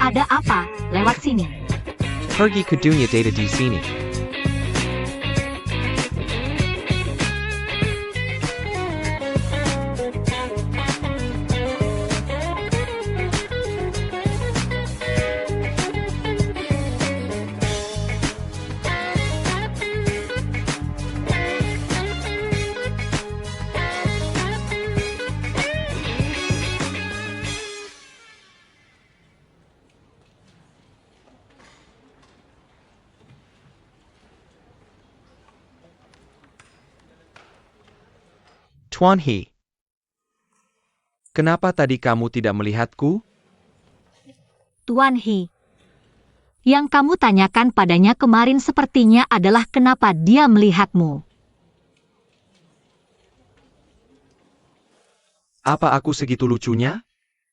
Ada apa? Lewat sini. Pergi ke dunia data di sini. Tuan He, kenapa tadi kamu tidak melihatku? Tuan He. Yang kamu tanyakan padanya kemarin sepertinya adalah kenapa dia melihatmu. Apa aku segitu lucunya?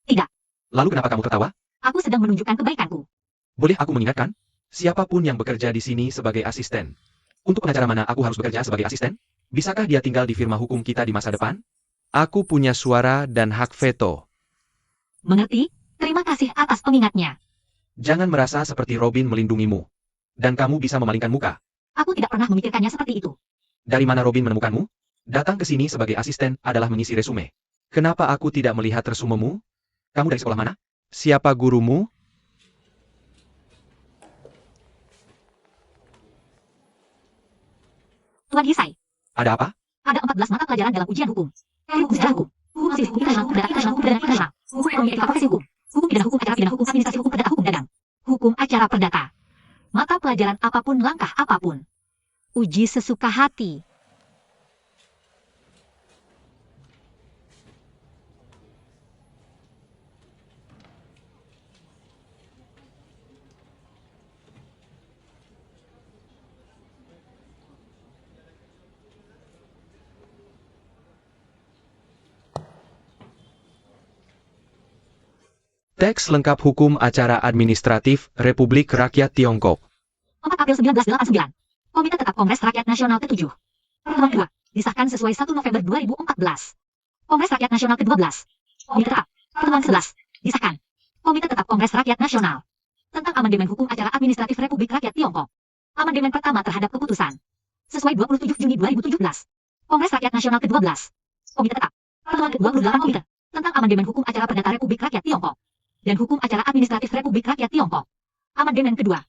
Tidak. Lalu kenapa kamu ketawa? Aku sedang menunjukkan kebaikanku. Boleh aku mengingatkan? Siapapun yang bekerja di sini sebagai asisten. Untuk pengacara mana aku harus bekerja sebagai asisten? Bisakah dia tinggal di firma hukum kita di masa depan? Aku punya suara dan hak veto. Mengerti? Terima kasih atas pengingatnya. Jangan merasa seperti Robin melindungimu. Dan kamu bisa memalingkan muka. Aku tidak pernah memikirkannya seperti itu. Dari mana Robin menemukanmu? Datang ke sini sebagai asisten adalah mengisi resume. Kenapa aku tidak melihat resumemu? Kamu dari sekolah mana? Siapa gurumu? Tuan Hisai. Ada apa? Ada 14 mata pelajaran dalam ujian hukum. Hukum sejarah hukum. Hukum masif, hukum internasional, hukum perdata internasional, hukum perdana internasional. Hukum ekonomi etika profesi hukum. Hukum pidana hukum acara pidana hukum administrasi hukum perdata hukum dagang. Hukum acara perdata. Mata pelajaran apapun langkah apapun. Uji sesuka hati. Teks lengkap hukum acara administratif Republik Rakyat Tiongkok. 4 April 1989. Komite Tetap Kongres Rakyat Nasional ke-7. Pertemuan 2. Disahkan sesuai 1 November 2014. Kongres Rakyat Nasional ke-12. Komite Tetap. Pertemuan 11. Disahkan. Komite Tetap Kongres Rakyat Nasional. Tentang Amandemen Hukum Acara Administratif Republik Rakyat Tiongkok. Amandemen pertama terhadap keputusan. Sesuai 27 Juni 2017. Kongres Rakyat Nasional ke-12. Komite Tetap. Pertemuan ke-28 Komite. Tentang Amandemen Hukum Acara Perdata Republik Rakyat Tiongkok. Dan Hukum Acara Administratif Republik Rakyat Tiongkok. Amandemen kedua.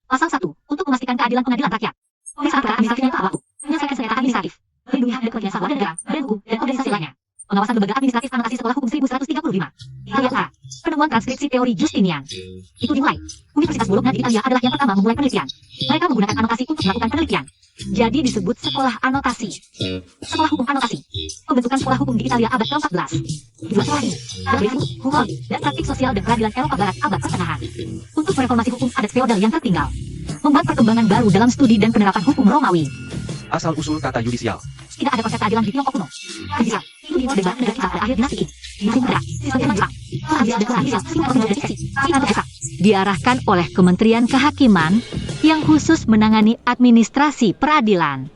Pasal 1. Untuk memastikan keadilan pengadilan rakyat. Pemeriksaan perkara administratif yang tepat waktu. Menyelesaikan sengketa administratif. Melindungi hak dan kepentingan warga negara, badan hukum, dan organisasi lainnya. Pengawasan lembaga administratif anotasi sekolah hukum 1135. Italia A. Penemuan transkripsi teori Justinian. Itu dimulai. Universitas Bologna di Italia adalah yang pertama memulai penelitian. Mereka menggunakan anotasi untuk melakukan penelitian. Jadi disebut sekolah anotasi. Sekolah hukum anotasi. Pembentukan sekolah hukum di Italia abad ke-14. Dua sekolah ini adalah basic hukum dan praktik sosial dan peradilan Eropa Barat abad pertengahan. Untuk mereformasi hukum adat feodal yang tertinggal. Membuat perkembangan baru dalam studi dan penerapan hukum Romawi. Asal-usul kata yudisial. Tidak ada konsep keadilan di Tiongkok kuno. Yudisial itu dimulai dari negara kita pada akhir dinasti Qin. Dinasti Muda, sistem Jerman Jepang. Pengambilan dan pengambilan simbol dan sisi. Diarahkan oleh Kementerian Kehakiman yang khusus menangani administrasi peradilan.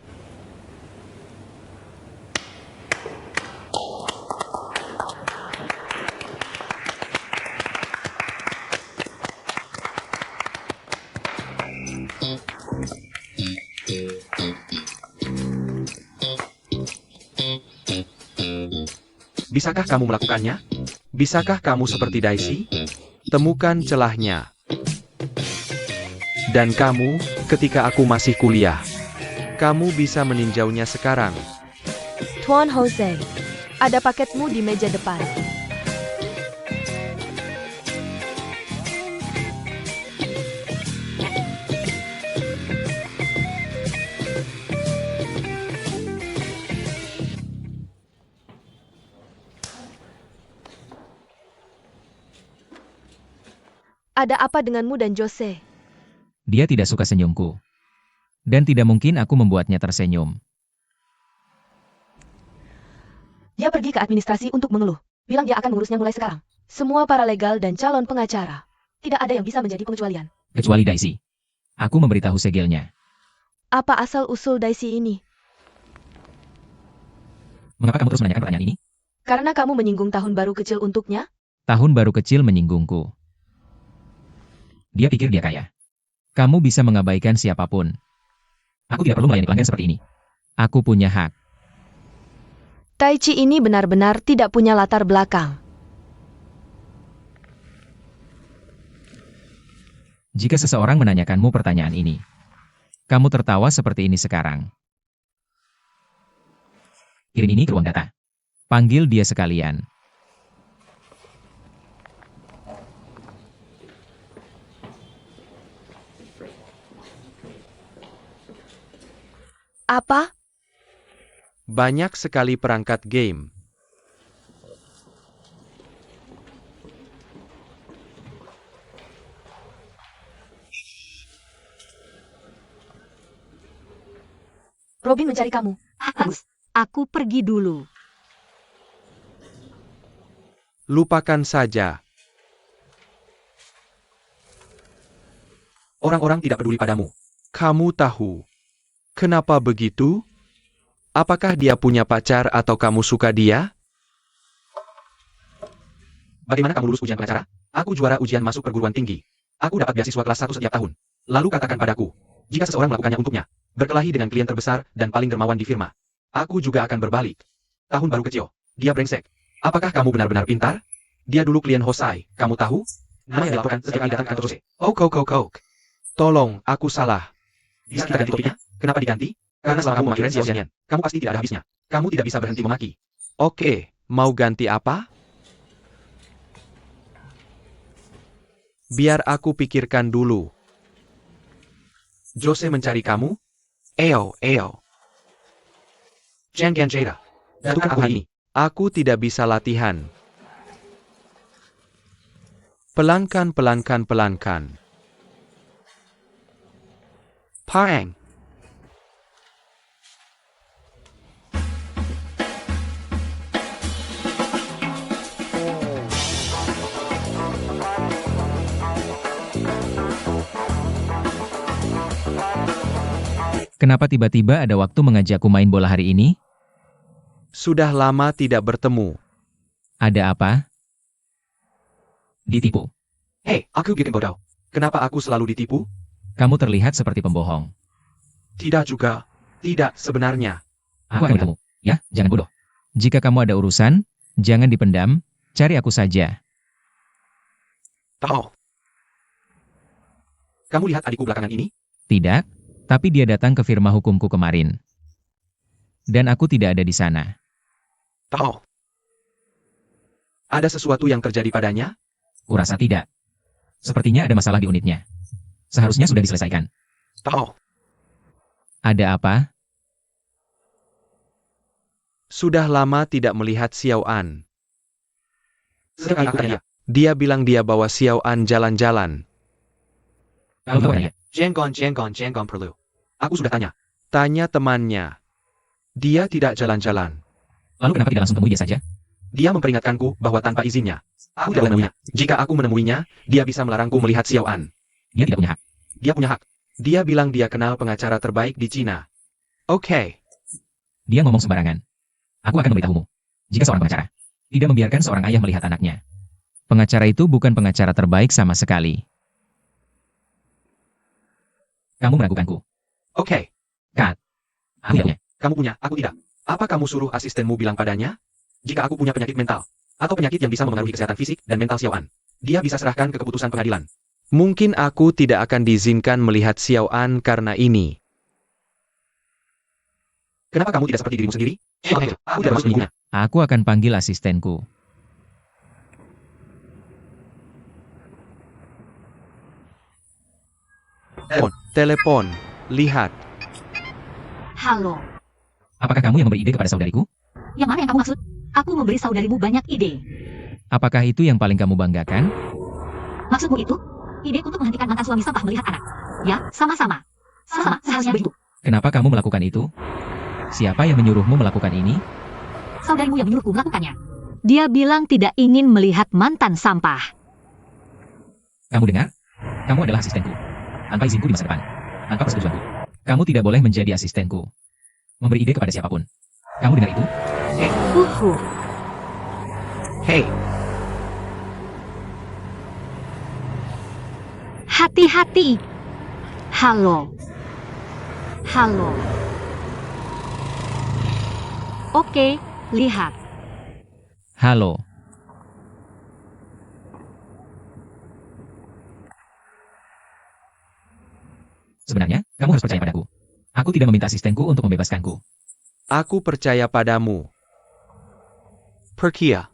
Bisakah kamu melakukannya? Bisakah kamu seperti Daisy? Temukan celahnya. Dan kamu, ketika aku masih kuliah, kamu bisa meninjaunya sekarang. Tuan Jose, ada paketmu di meja depan. Ada apa denganmu dan Jose? Dia tidak suka senyumku. Dan tidak mungkin aku membuatnya tersenyum. Dia pergi ke administrasi untuk mengeluh. Bilang dia akan mengurusnya mulai sekarang. Semua paralegal dan calon pengacara. Tidak ada yang bisa menjadi pengecualian. Kecuali Daisy. Aku memberitahu segelnya. Apa asal-usul Daisy ini? Mengapa kamu terus menanyakan pertanyaan ini? Karena kamu menyinggung tahun baru kecil untuknya? Tahun baru kecil menyinggungku. Dia pikir dia kaya. Kamu bisa mengabaikan siapapun. Aku tidak perlu melayani pelanggan seperti ini. Aku punya hak. Tai Chi ini benar-benar tidak punya latar belakang. Jika seseorang menanyakanmu pertanyaan ini, kamu tertawa seperti ini sekarang. Kirim ini ke ruang data. Panggil dia sekalian. Apa? Banyak sekali perangkat game. Robin mencari kamu. Bagus. Aku pergi dulu. Lupakan saja. Orang-orang tidak peduli padamu. Kamu tahu. Kenapa begitu? Apakah dia punya pacar atau kamu suka dia? Bagaimana kamu lulus ujian pengacara? Aku juara ujian masuk perguruan tinggi. Aku dapat beasiswa kelas 1 setiap tahun. Lalu katakan padaku, jika seseorang melakukannya untuknya, berkelahi dengan klien terbesar dan paling dermawan di firma, aku juga akan berbalik. Tahun baru kecil. Dia brengsek. Apakah kamu benar-benar pintar? Dia dulu klien Hosai. Kamu tahu? Nama yang dilaporkan setiap kali datang ke kantor Jose. Oke. Tolong, aku salah. Bisa kita ganti topiknya? Kenapa diganti? Karena selama kamu memaki Ren Xiaoxianyan, kamu pasti tidak ada habisnya. Kamu tidak bisa berhenti memaki. Oke, mau ganti apa? Biar aku pikirkan dulu. Jose mencari kamu? Eo. Jangan Jada. Jatuhkan aku hari ini. Aku tidak bisa latihan. Pelankan. Pang. Kenapa tiba-tiba ada waktu mengajakku main bola hari ini? Sudah lama tidak bertemu. Ada apa? Ditipu. Hei, aku bikin bodoh. Kenapa aku selalu ditipu? Kamu terlihat seperti pembohong. Tidak juga. Tidak sebenarnya. Aku akan bertemu. Ya, jangan bodoh. Jika kamu ada urusan, jangan dipendam, cari aku saja. Tahu. Kamu lihat adikku belakangan ini? Tidak, tapi dia datang ke firma hukumku kemarin. Dan aku tidak ada di sana. Tahu. Ada sesuatu yang terjadi padanya? Kurasa tidak. Sepertinya ada masalah di unitnya. Seharusnya sudah diselesaikan. Tahu. Ada apa? Sudah lama tidak melihat Xiao An. Setiap kali aku tanya, dia bilang dia bawa Xiao An jalan-jalan. Lalu apa dia? Jenggon perlu. Aku sudah tanya. Tanya temannya. Dia tidak jalan-jalan. Lalu kenapa tidak langsung temui dia saja? Dia memperingatkanku bahwa tanpa izinnya, aku tidak boleh menemuinya. Jika aku menemuinya, dia bisa melarangku melihat Xiao An. Dia tidak punya hak. Dia punya hak. Dia bilang dia kenal pengacara terbaik di Cina. Oke. Dia ngomong sembarangan. Aku akan memberitahumu. Jika seorang pengacara tidak membiarkan seorang ayah melihat anaknya, pengacara itu bukan pengacara terbaik sama sekali. Kamu meragukanku. Oke. Kat. Aku tidak punya. Kamu punya, aku tidak. Apa kamu suruh asistenmu bilang padanya? Jika aku punya penyakit mental, atau penyakit yang bisa mempengaruhi kesehatan fisik dan mental Xiao An, dia bisa serahkan ke keputusan pengadilan. Mungkin aku tidak akan diizinkan melihat Xiao An karena ini. Kenapa kamu tidak seperti dirimu sendiri? Aku tidak bermaksud menyinggung. Aku akan panggil asistenku. Telepon. Lihat. Halo. Apakah kamu yang memberi ide kepada saudariku? Yang mana yang kamu maksud? Aku memberi saudarimu banyak ide. Apakah itu yang paling kamu banggakan? Maksudmu itu? Ide untuk menghentikan mantan suami sampah melihat anak. Ya, sama-sama. Sama, seharusnya begitu. Kenapa kamu melakukan itu? Siapa yang menyuruhmu melakukan ini? Saudarimu yang menyuruhku melakukannya. Dia bilang tidak ingin melihat mantan sampah. Kamu dengar? Kamu adalah asistenku. Tanpa izinku di masa depan. Tanpa persetujuanku. Kamu tidak boleh menjadi asistenku. Memberi ide kepada siapapun. Kamu dengar itu? Hey. Hati-hati. Halo. Halo. Oke, lihat. Halo. Sebenarnya, kamu harus percaya padaku. Aku tidak meminta asistenku untuk membebaskanku. Aku percaya padamu. Perkia.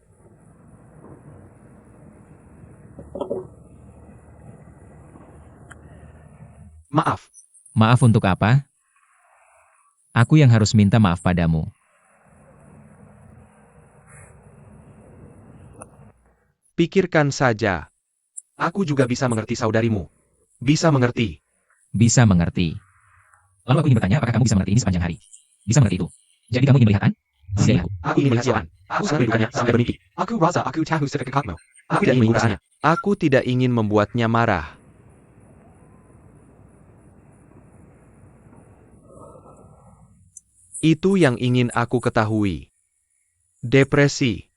Maaf. Maaf untuk apa? Aku yang harus minta maaf padamu. Pikirkan saja. Aku juga bisa mengerti saudarimu. Bisa mengerti. Bisa mengerti. Lalu aku ingin bertanya apakah kamu bisa mengerti ini sepanjang hari? Bisa mengerti itu. Jadi kamu ingin melihat An? Tidak. Aku ingin melihat Sioan. Aku sangat merindukannya sampai bermimpi. Aku rasa aku tahu sertifikatmu. Aku tidak ingin mengurusnya. Aku tidak ingin membuatnya marah. Itu yang ingin aku ketahui. Depresi.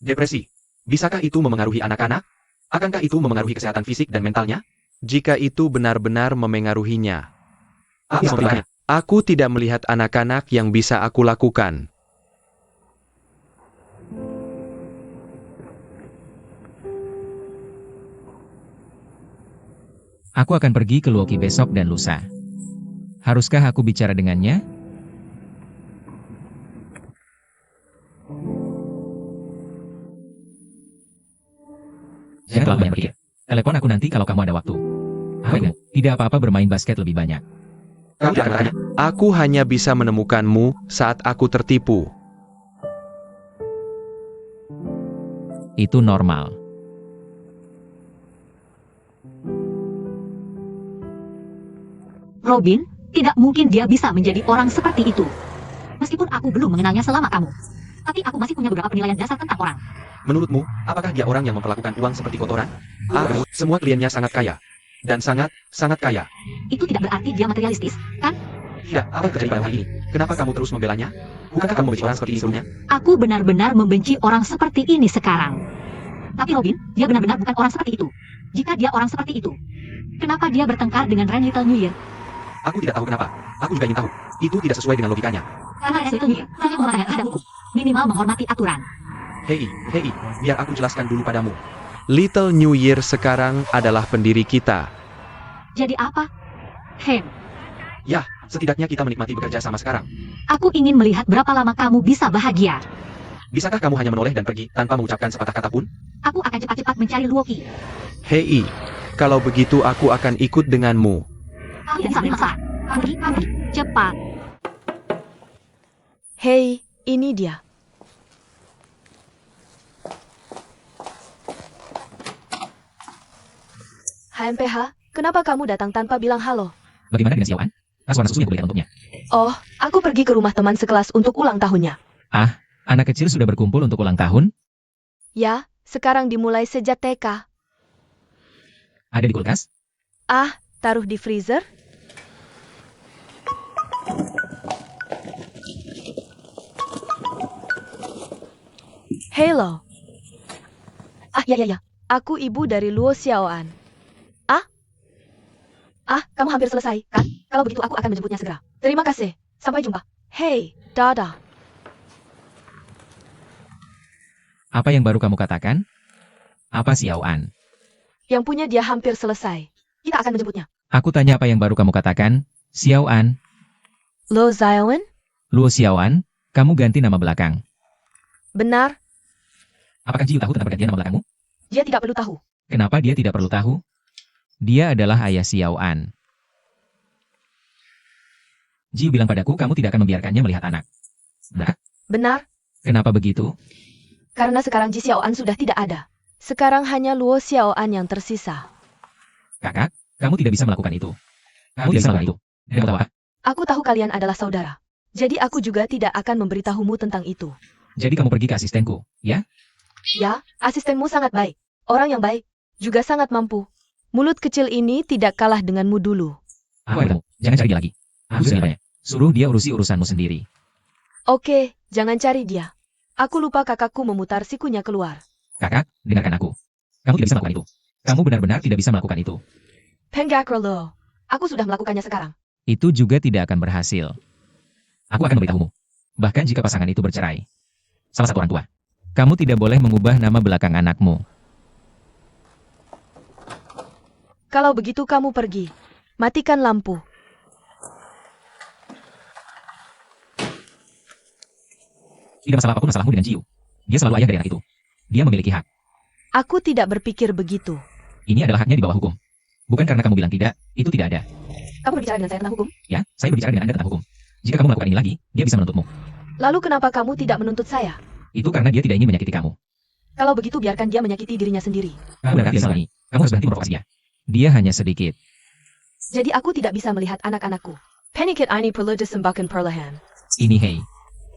Depresi. Bisakah itu memengaruhi anak-anak? Akankah itu memengaruhi kesehatan fisik dan mentalnya? Jika itu benar-benar memengaruhinya. Aku tidak melihat anak-anak yang bisa aku lakukan. Aku akan pergi ke Luoki besok dan lusa. Haruskah aku bicara dengannya? Jangan terlalu banyak berpikir. Telepon aku nanti kalau kamu ada waktu. Baikmu, tidak apa-apa bermain basket lebih banyak. Aku hanya bisa menemukanmu saat aku tertipu. Itu normal. Robin, tidak mungkin dia bisa menjadi orang seperti itu. Meskipun aku belum mengenalnya selama kamu. Tapi aku masih punya beberapa penilaian dasar tentang orang. Menurutmu, apakah dia orang yang memperlakukan uang seperti kotoran? Semua kliennya sangat kaya. Dan sangat kaya. Itu tidak berarti dia materialistis, kan? Tidak, apa yang terjadi pada hari ini? Kenapa kamu terus membelanya? Bukankah kamu membenci orang seperti ini sebelumnya? Aku benar-benar membenci orang seperti ini sekarang. Tapi Robin, dia benar-benar bukan orang seperti itu. Jika dia orang seperti itu, kenapa dia bertengkar dengan Ren Little New Year? Aku tidak tahu kenapa. Aku juga ingin tahu. Itu tidak sesuai dengan logikanya. Karena Ren Little New Year hanya menghormati terhadap hukum. Minimal menghormati aturan. Hei, biar aku jelaskan dulu padamu. Little New Year sekarang adalah pendiri kita. Jadi apa? Hem, Ya, setidaknya kita menikmati bekerja sama sekarang. aku ingin melihat berapa lama kamu bisa bahagia. Bisakah kamu hanya menoleh dan pergi tanpa mengucapkan sepatah kata pun? Aku akan cepat-cepat mencari Luoki. Hei, kalau begitu aku akan ikut denganmu. Tidak sampai masalah. Pergi, cepat. Hei, ini dia. HMPH, kenapa kamu datang tanpa bilang halo? Bagaimana dengan Xiaoan? Tas warna susu yang kulihat untuknya. Oh, aku pergi ke rumah teman sekelas untuk ulang tahunnya. Ah, anak kecil sudah berkumpul untuk ulang tahun? Ya, sekarang dimulai sejak TK. Ada di kulkas? Ah, taruh di freezer? Hello. Ya. Aku ibu dari Luo Xiaoan. Kamu hampir selesai, kan? Kalau begitu aku akan menjemputnya segera. Terima kasih. Sampai jumpa. Hei, dadah. Apa yang baru kamu katakan? Apa Xiaoan? Yang punya dia hampir selesai. Kita akan menjemputnya. Aku tanya apa yang baru kamu katakan? Xiaoan. Luo Xiaoan? Luo Xiaoan, kamu ganti nama belakang. Benar, Apakah Jiu tahu tentang pergantian nama belakangmu? dia tidak perlu tahu. Kenapa dia tidak perlu tahu? Dia adalah ayah Xiaoan. Jiu bilang padaku kamu tidak akan membiarkannya melihat anak. Benar? Benar, Kenapa begitu? karena sekarang Ji Xiaoan sudah tidak ada. Sekarang hanya Luo Xiaoan yang tersisa. Kakak, kamu tidak bisa melakukan itu. Kamu tidak bisa melakukan itu. Dan kamu tahu apa? Aku tahu kalian adalah saudara. Jadi aku juga tidak akan memberitahumu tentang itu. Jadi kamu pergi ke asistenku, ya? Ya, asistenmu sangat baik. Orang yang baik. Juga sangat mampu. Mulut kecil ini tidak kalah denganmu dulu. Aku akan jangan cari dia lagi. Aku sudah tanya. Suruh dia urusi urusanmu sendiri. Oke, jangan cari dia. Aku lupa kakakku memutar sikunya keluar. Kakak, dengarkan aku. Kamu tidak bisa melakukan itu. Kamu benar-benar tidak bisa melakukan itu. Pengakrolo. Aku sudah melakukannya sekarang. Itu juga tidak akan berhasil. Aku akan memberitahumu. Bahkan jika pasangan itu bercerai. Salah satu orang tua. Kamu tidak boleh mengubah nama belakang anakmu. Kalau begitu kamu pergi. Matikan lampu. Tidak masalah apapun masalahmu dengan Jiu. Dia selalu ayah dari anak itu. Dia memiliki hak. Aku tidak berpikir begitu. Ini adalah haknya di bawah hukum. Bukan karena kamu bilang tidak, itu tidak ada. Kamu berbicara dengan saya tentang hukum? Ya, saya berbicara dengan Anda tentang hukum. Jika kamu melakukan ini lagi, dia bisa menuntutmu. Lalu kenapa kamu tidak menuntut saya? Itu karena dia tidak ingin menyakiti kamu. Kalau begitu biarkan dia menyakiti dirinya sendiri. Kamu benar tidak mengulangi. Kamu harus berhenti memprovokasinya. Dia hanya sedikit. Jadi aku tidak bisa melihat anak-anakku. Penikit ini perlu disembahkan perlahan. Ini hei.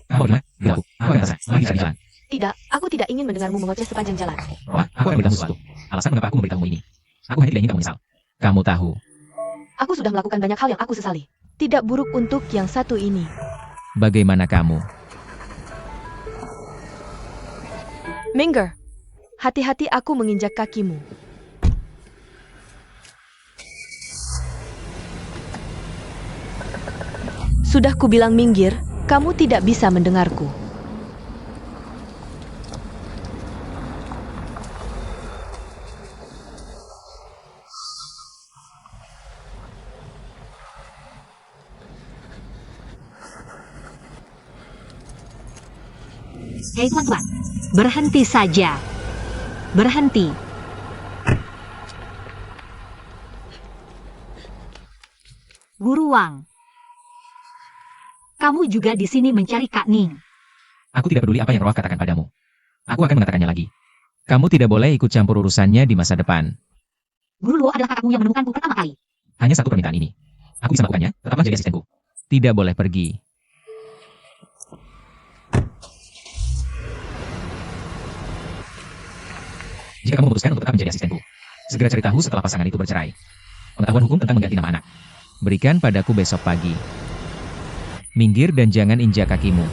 Kamu bagaimana? Berlaku. Aku akan terserah. Lagi cari jalan. Tidak, aku tidak ingin mendengarmu mengoceh sepanjang jalan. Wah, aku akan memberitahu sesuatu. Alasan mengapa aku memberitahumu ini. Aku hanya tidak ingin kamu menyesal. Kamu tahu. Aku sudah melakukan banyak hal yang aku sesali. Tidak buruk untuk yang satu ini. Bagaimana kamu? Minger, hati-hati aku menginjak kakimu. Sudah kubilang minggir, kamu tidak bisa mendengarku. Hei tuan-tuan, berhenti saja. Berhenti. Guru Wang. Kamu juga di sini mencari Kak Ning. Aku tidak peduli apa yang Roa katakan padamu. Aku akan mengatakannya lagi. Kamu tidak boleh ikut campur urusannya di masa depan. Guru Luo adalah kakakmu yang menemukanku pertama kali. Hanya satu permintaan ini. Aku bisa melakukannya, tetaplah jadi asistenku. Tidak boleh pergi. Jika kamu memutuskan untuk tetap menjadi asistenku, segera cari tahu setelah pasangan itu bercerai. Pengetahuan hukum tentang mengganti nama anak. Berikan padaku besok pagi. Minggir dan jangan injak kakimu.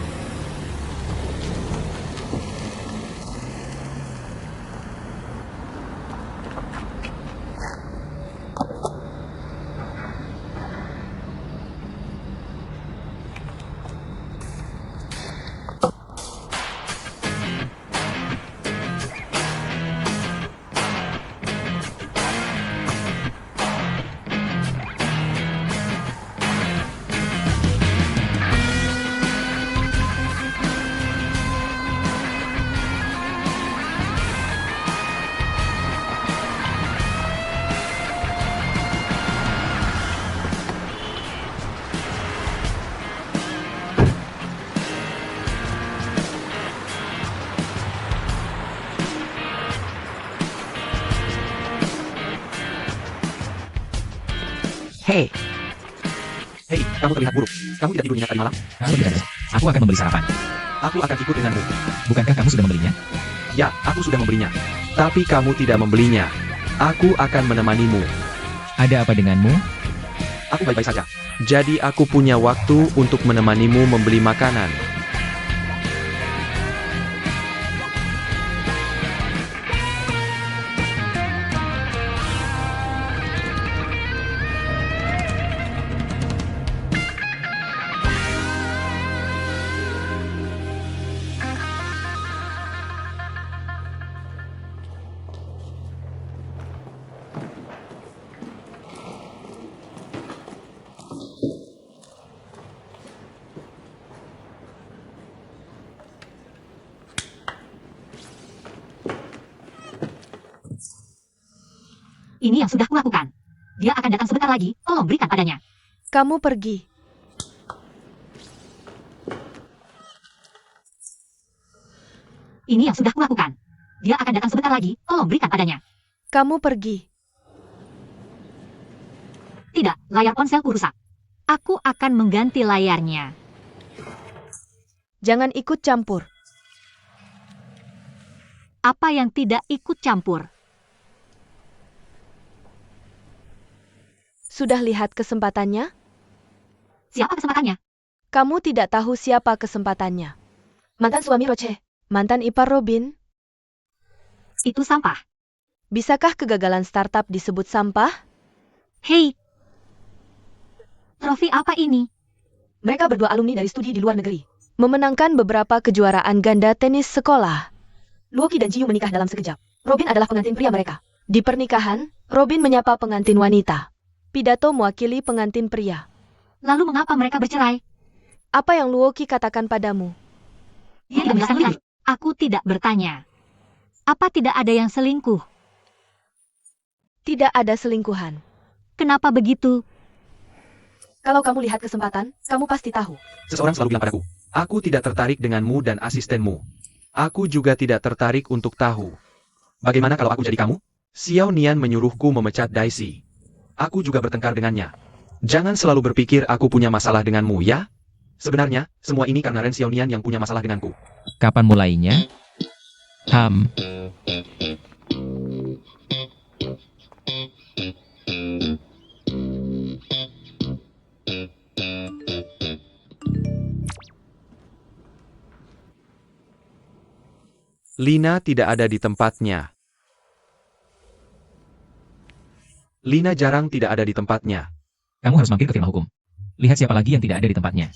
Hei. Hei, kamu terlihat buruk. Kamu tidak tidur nyenyak tadi malam? Kamu tidak. Aku akan membeli sarapan. Aku akan ikut denganmu. Bukankah kamu sudah membelinya? Ya, aku sudah membelinya. Tapi kamu tidak membelinya. Aku akan menemanimu. Ada apa denganmu? Aku baik-baik saja. Jadi aku punya waktu untuk menemanimu membeli makanan. Ini yang sudah kulakukan. Dia akan datang sebentar lagi, tolong berikan padanya. Kamu pergi. Ini yang sudah kulakukan. Dia akan datang sebentar lagi, tolong berikan padanya. Kamu pergi. Tidak, layar ponselku rusak. Aku akan mengganti layarnya. Jangan ikut campur. Apa yang tidak ikut campur? Sudah lihat kesempatannya? Siapa kesempatannya? Kamu tidak tahu siapa kesempatannya. Mantan suami Roche. Mantan ipar Robin. Itu sampah. Bisakah kegagalan startup disebut sampah? Hei, trofi apa ini? Mereka berdua alumni dari studi di luar negeri. Memenangkan beberapa kejuaraan ganda tenis sekolah. Luoki dan Jiyu menikah dalam sekejap. Robin adalah pengantin pria mereka. Di pernikahan, Robin menyapa pengantin wanita. Pidato mewakili pengantin pria. Lalu mengapa mereka bercerai? Apa yang Luoki katakan padamu? Dia tidak menjelaskan lebih lanjut. Aku tidak bertanya. Apa tidak ada yang selingkuh? Tidak ada selingkuhan. Kenapa begitu? Kalau kamu lihat kesempatan, kamu pasti tahu. Seseorang selalu bilang padaku, aku tidak tertarik denganmu dan asistenmu. Aku juga tidak tertarik untuk tahu. Bagaimana kalau aku jadi kamu? Xiao Nian menyuruhku memecat Daisy. Aku juga bertengkar dengannya. Jangan selalu berpikir aku punya masalah denganmu, ya? Sebenarnya, semua ini karena Ren Xiao Nian yang punya masalah denganku. Kapan mulainya? Lina tidak ada di tempatnya. Lina jarang tidak ada di tempatnya. Kamu harus mampir ke firma hukum. Lihat siapa lagi yang tidak ada di tempatnya.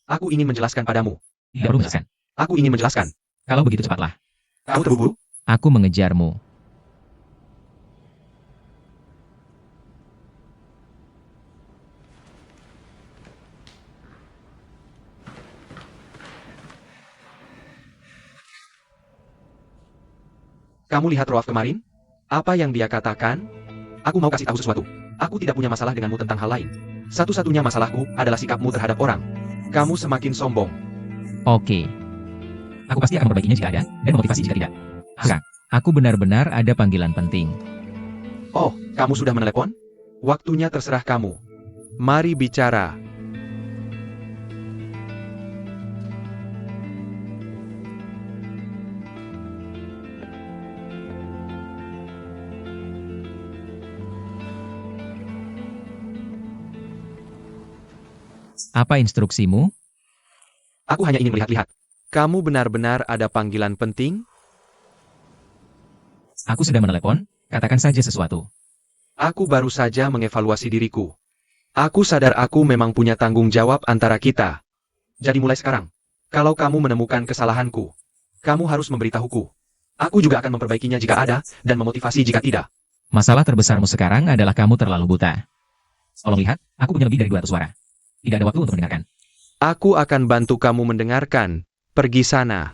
Aku ingin menjelaskan padamu. Tidak perlu menjelaskan. Aku ingin menjelaskan. Kalau begitu cepatlah. Kamu terburu-buru? Aku mengejarmu. Kamu lihat Roaf kemarin? Apa yang dia katakan? Aku mau kasih tahu sesuatu. Aku tidak punya masalah denganmu tentang hal lain. Satu-satunya masalahku adalah sikapmu terhadap orang. Kamu semakin sombong. Oke. Aku pasti akan memperbaikinya jika ada, dan memotivasi jika tidak. Sekarang, aku benar-benar ada panggilan penting. Oh, kamu sudah menelepon? Waktunya terserah kamu. Mari bicara. Apa instruksimu? Aku hanya ingin melihat-lihat. Kamu benar-benar ada panggilan penting? Aku sudah menelepon, katakan saja sesuatu. Aku baru saja mengevaluasi diriku. Aku sadar aku memang punya tanggung jawab antara kita. Jadi mulai sekarang, kalau kamu menemukan kesalahanku, kamu harus memberitahuku. Aku juga akan memperbaikinya jika ada, dan memotivasi jika tidak. Masalah terbesarmu sekarang adalah kamu terlalu buta. Tolong lihat, aku punya lebih dari 200 suara. Tidak ada waktu untuk mendengarkan. Aku akan bantu kamu mendengarkan. Pergi sana.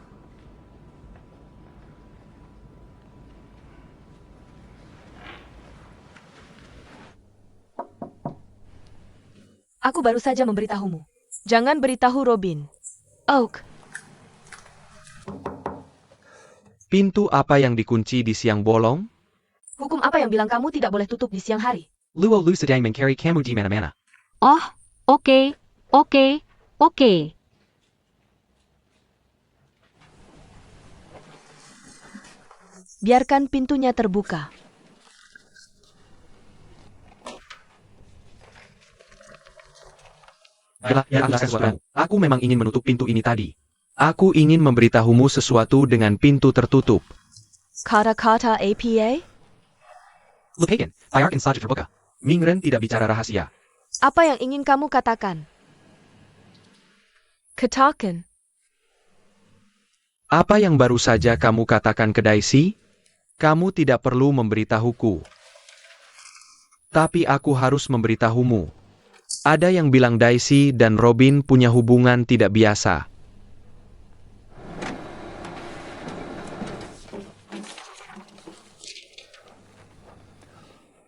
Aku baru saja memberitahumu. Jangan beritahu Robin. Oak. Pintu apa yang dikunci di siang bolong? Hukum apa yang bilang kamu tidak boleh tutup di siang hari? Luo Lu sedang mencari kamu di mana-mana. Oh, oke. Biarkan pintunya terbuka. Aku memang ingin menutup pintu ini tadi. Aku ingin memberitahumu sesuatu dengan pintu tertutup. Kata-kata APA? Lupakan, Payarkan saja terbuka. Mingren tidak bicara rahasia. Apa yang ingin kamu katakan? Katakan. Apa yang baru saja kamu katakan ke Daisy? Kamu tidak perlu memberitahuku. Tapi aku harus memberitahumu. Ada yang bilang Daisy dan Robin punya hubungan tidak biasa.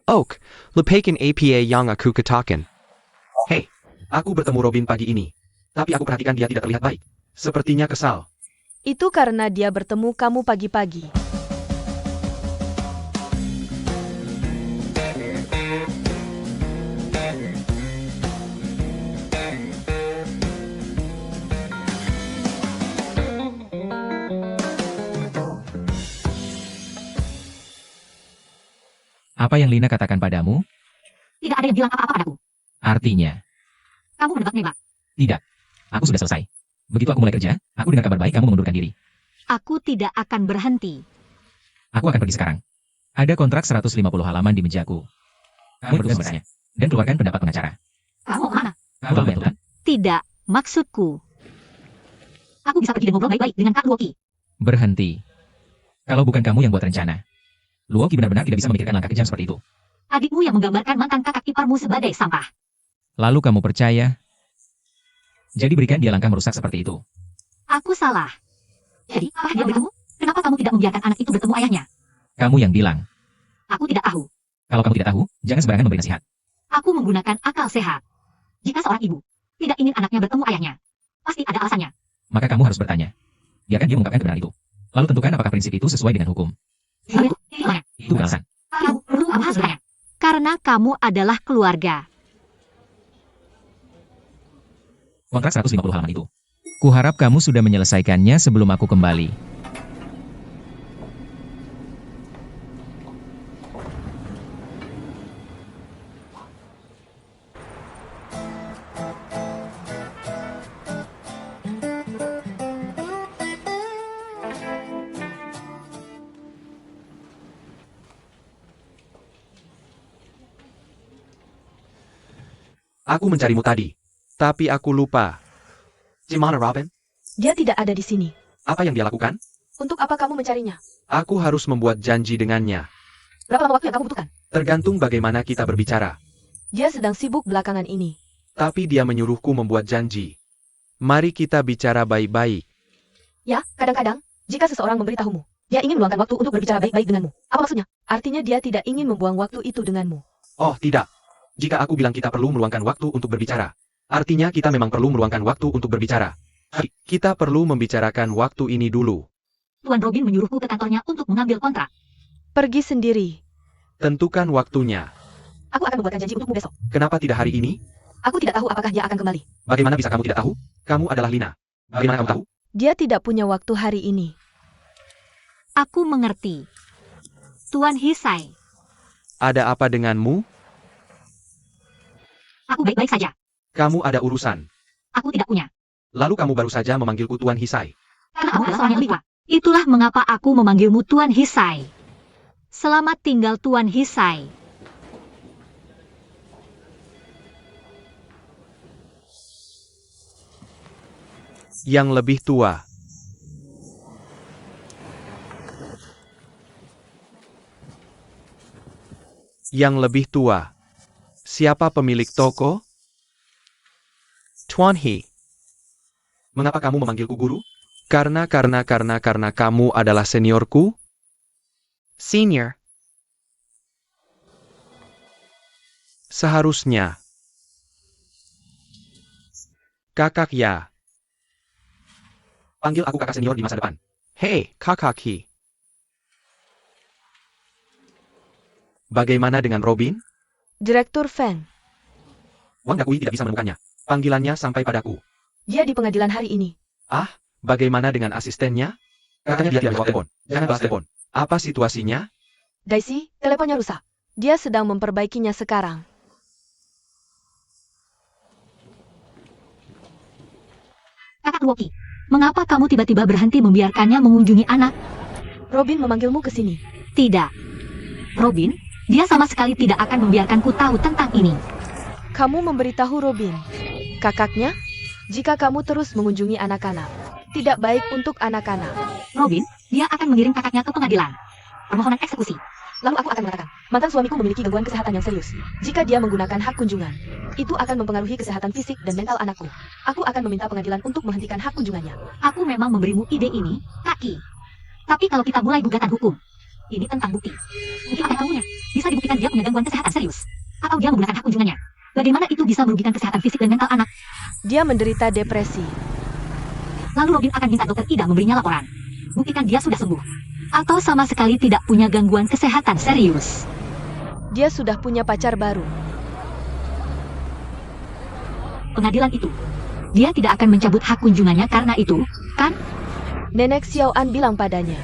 Oak, lupakan APA yang aku katakan. Hei, aku bertemu Robin pagi ini. Tapi aku perhatikan dia tidak terlihat baik. Sepertinya kesal. Itu karena dia bertemu kamu pagi-pagi. Apa yang Lina katakan padamu? Tidak ada yang bilang apa-apa padaku. Artinya, Kamu menebak-nebak. tidak. Aku sudah selesai. Begitu aku mulai kerja, aku dengar kabar baik kamu mengundurkan diri. Aku tidak akan berhenti. Aku akan pergi sekarang. Ada kontrak 150 halaman di mejaku. Kamu bertugas membacanya dan keluarkan pendapat pengacara. Kamu kemana? Kamu telah membantu kan? Tidak, maksudku. Aku bisa pergi dan ngobrol baik-baik dengan Kak Luoki. Berhenti. Kalau bukan kamu yang buat rencana, Luoki benar-benar tidak bisa memikirkan langkah kejam seperti itu. Adikmu yang menggambarkan mantan kakak iparmu sebagai sampah. Lalu kamu percaya? Jadi berikan dia langkah merusak seperti itu. Aku salah. Jadi, apakah dia bertemu? Kenapa kamu tidak membiarkan anak itu bertemu ayahnya? Kamu yang bilang. Aku tidak tahu. Kalau kamu tidak tahu, jangan sembarangan memberi nasihat. Aku menggunakan akal sehat. Jika seorang ibu tidak ingin anaknya bertemu ayahnya, pasti ada alasannya. Maka kamu harus bertanya. Biarkan dia mengungkapkan kebenaran itu. Lalu tentukan apakah prinsip itu sesuai dengan hukum. Itu alasan. Kamu perlu harus bertanya. Karena kamu adalah keluarga. Kontrak 150 halaman itu. Kuharap kamu sudah menyelesaikannya sebelum aku kembali. Aku mencarimu tadi, tapi aku lupa. Gimana, Robin? Dia tidak ada di sini. Apa yang dia lakukan? Untuk apa kamu mencarinya? Aku harus membuat janji dengannya. Berapa lama waktu yang kamu butuhkan? Tergantung bagaimana kita berbicara. Dia sedang sibuk belakangan ini. Tapi dia menyuruhku membuat janji. Mari kita bicara baik-baik. Ya, kadang-kadang, jika seseorang memberitahumu, dia ingin meluangkan waktu untuk berbicara baik-baik denganmu. Apa maksudnya? Artinya dia tidak ingin membuang waktu itu denganmu. Oh, tidak. Jika aku bilang kita perlu meluangkan waktu untuk berbicara, artinya kita memang perlu meluangkan waktu untuk berbicara. Kita perlu membicarakan waktu ini dulu. Tuan Robin menyuruhku ke kantornya untuk mengambil kontrak. Pergi sendiri. Tentukan waktunya. Aku akan membuatkan janji untukmu besok. Kenapa tidak hari ini? Aku tidak tahu apakah dia akan kembali. Bagaimana bisa kamu tidak tahu? Kamu adalah Lina. Bagaimana kamu tahu? Dia tidak punya waktu hari ini. Aku mengerti. Tuan Hisai, Ada apa denganmu? aku baik-baik saja. Kamu ada urusan. Aku tidak punya. Lalu kamu baru saja memanggilku Tuan Hisai. Karena kamu adalah seorang yang lebih tua. Itulah mengapa aku memanggilmu Tuan Hisai. Selamat tinggal Tuan Hisai. Yang lebih tua. Yang lebih tua. Siapa pemilik toko? Tuan He. Mengapa kamu memanggilku guru? Karena kamu adalah seniorku? Senior. Seharusnya. Kakak ya. Panggil aku kakak senior di masa depan. Hei, kakak He. Bagaimana dengan Robin? Direktur Feng. Wang Dakui tidak bisa menemukannya. Panggilannya sampai padaku. Dia di pengadilan hari ini. Bagaimana dengan asistennya? Katanya dia tidak jawab telepon. Jangan bahas telepon. Apa situasinya? Daisy, teleponnya rusak. Dia sedang memperbaikinya sekarang. Kakak Luoki, mengapa kamu tiba-tiba berhenti membiarkannya mengunjungi anak? Robin memanggilmu ke sini. Tidak. Robin, dia sama sekali tidak akan membiarkanku tahu tentang ini. Kamu memberitahu Robin, kakaknya, jika kamu terus mengunjungi anak-anak, tidak baik untuk anak-anak. Robin, dia akan mengirim kakaknya ke pengadilan. Permohonan eksekusi. Lalu aku akan mengatakan, mantan suamiku memiliki gangguan kesehatan yang serius. Jika dia menggunakan hak kunjungan, itu akan mempengaruhi kesehatan fisik dan mental anakku. Aku akan meminta pengadilan untuk menghentikan hak kunjungannya. Aku memang memberimu ide ini, Kaki. Tapi kalau kita mulai gugatan hukum, ini tentang bukti. Bukti apa yang kamu punya? Bisa dibuktikan dia punya gangguan kesehatan serius. Atau dia menggunakan hak kunjungannya. Bagaimana itu bisa merugikan kesehatan fisik dan mental anak? Dia menderita depresi. Lalu Robin akan minta dokter Ida memberinya laporan. Buktikan dia sudah sembuh. Atau sama sekali tidak punya gangguan kesehatan serius. Dia sudah punya pacar baru. Pengadilan itu. Dia tidak akan mencabut hak kunjungannya karena itu, kan? Nenek Xiao An bilang padanya.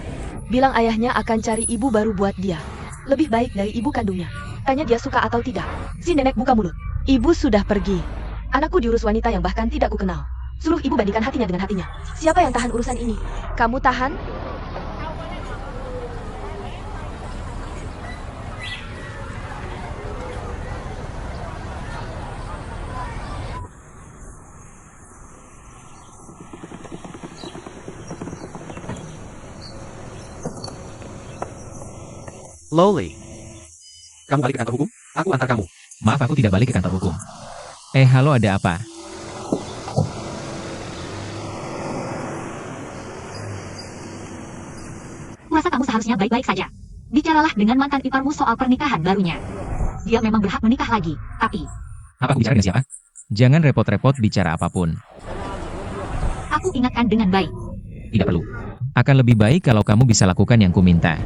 Bilang ayahnya akan cari ibu baru buat dia. Lebih baik dari ibu kandungnya. Tanya dia suka atau tidak. Si nenek buka mulut. Ibu sudah pergi. Anakku diurus wanita yang bahkan tidak kukenal. Suruh ibu bandingkan hatinya dengan hatinya. Siapa yang tahan urusan ini? Kamu tahan? Loli. Kamu balik ke kantor hukum? Aku antar kamu. Maaf, aku tidak balik ke kantor hukum. Halo, ada apa? Kurasa kamu seharusnya baik-baik saja. Bicaralah dengan mantan iparmu soal pernikahan barunya. Dia memang berhak menikah lagi, tapi Apa aku bicara dengan siapa? Jangan repot-repot bicara apapun. aku ingatkan dengan baik. Tidak perlu. Akan lebih baik kalau kamu bisa lakukan yang kuminta.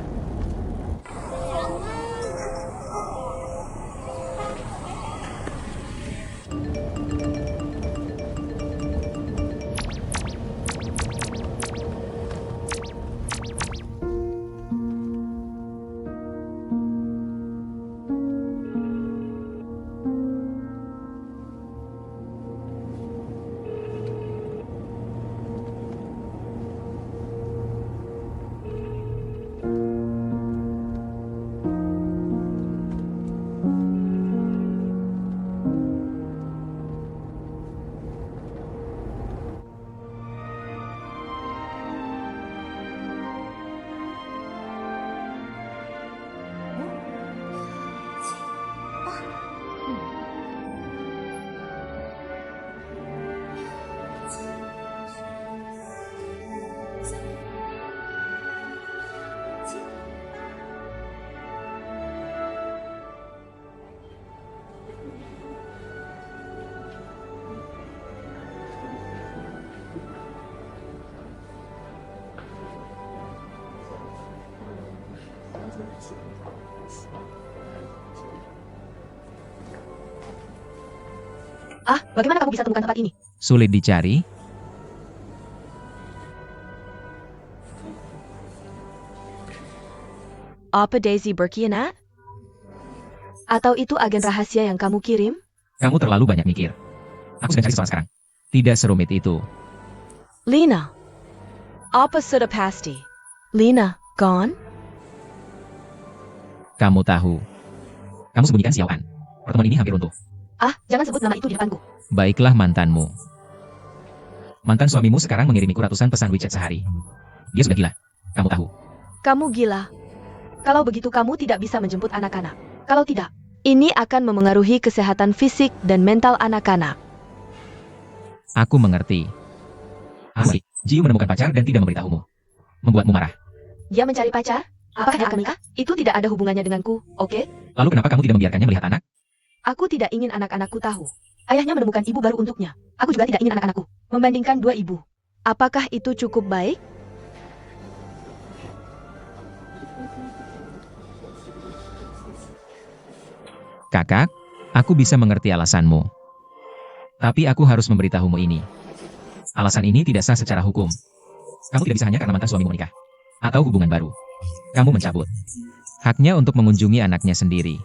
Bagaimana kamu bisa temukan tempat ini? Sulit dicari? Apa Daisy berkhianat? Atau itu agen rahasia yang kamu kirim? Kamu terlalu banyak mikir. Aku sedang cari seseorang sekarang. Tidak serumit itu. Lina. Apa sudah pasti? Lina, gone? Kamu tahu. Kamu sembunyikan Xiao An. Pertemuan ini hampir runtuh. Jangan sebut nama itu di depanku. Baiklah mantanmu. Mantan suamimu sekarang mengirimiku ratusan pesan WeChat sehari. Dia sudah gila. Kamu tahu. Kamu gila. Kalau begitu kamu tidak bisa menjemput anak-anak. Kalau tidak, ini akan memengaruhi kesehatan fisik dan mental anak-anak. Aku mengerti. Jiu menemukan pacar dan tidak memberitahumu. Membuatmu marah. Dia mencari pacar? Apakah dia akan menikah? Itu tidak ada hubungannya denganku, oke? Lalu kenapa kamu tidak membiarkannya melihat anak? Aku tidak ingin anak-anakku tahu. Ayahnya menemukan ibu baru untuknya. Aku juga tidak ingin anak-anakku membandingkan dua ibu. Apakah itu cukup baik? Kakak, aku bisa mengerti alasanmu. Tapi aku harus memberitahumu ini. Alasan ini tidak sah secara hukum. Kamu tidak bisa hanya karena mantan suamimu menikah. Atau hubungan baru. Kamu mencabut haknya untuk mengunjungi anaknya sendiri.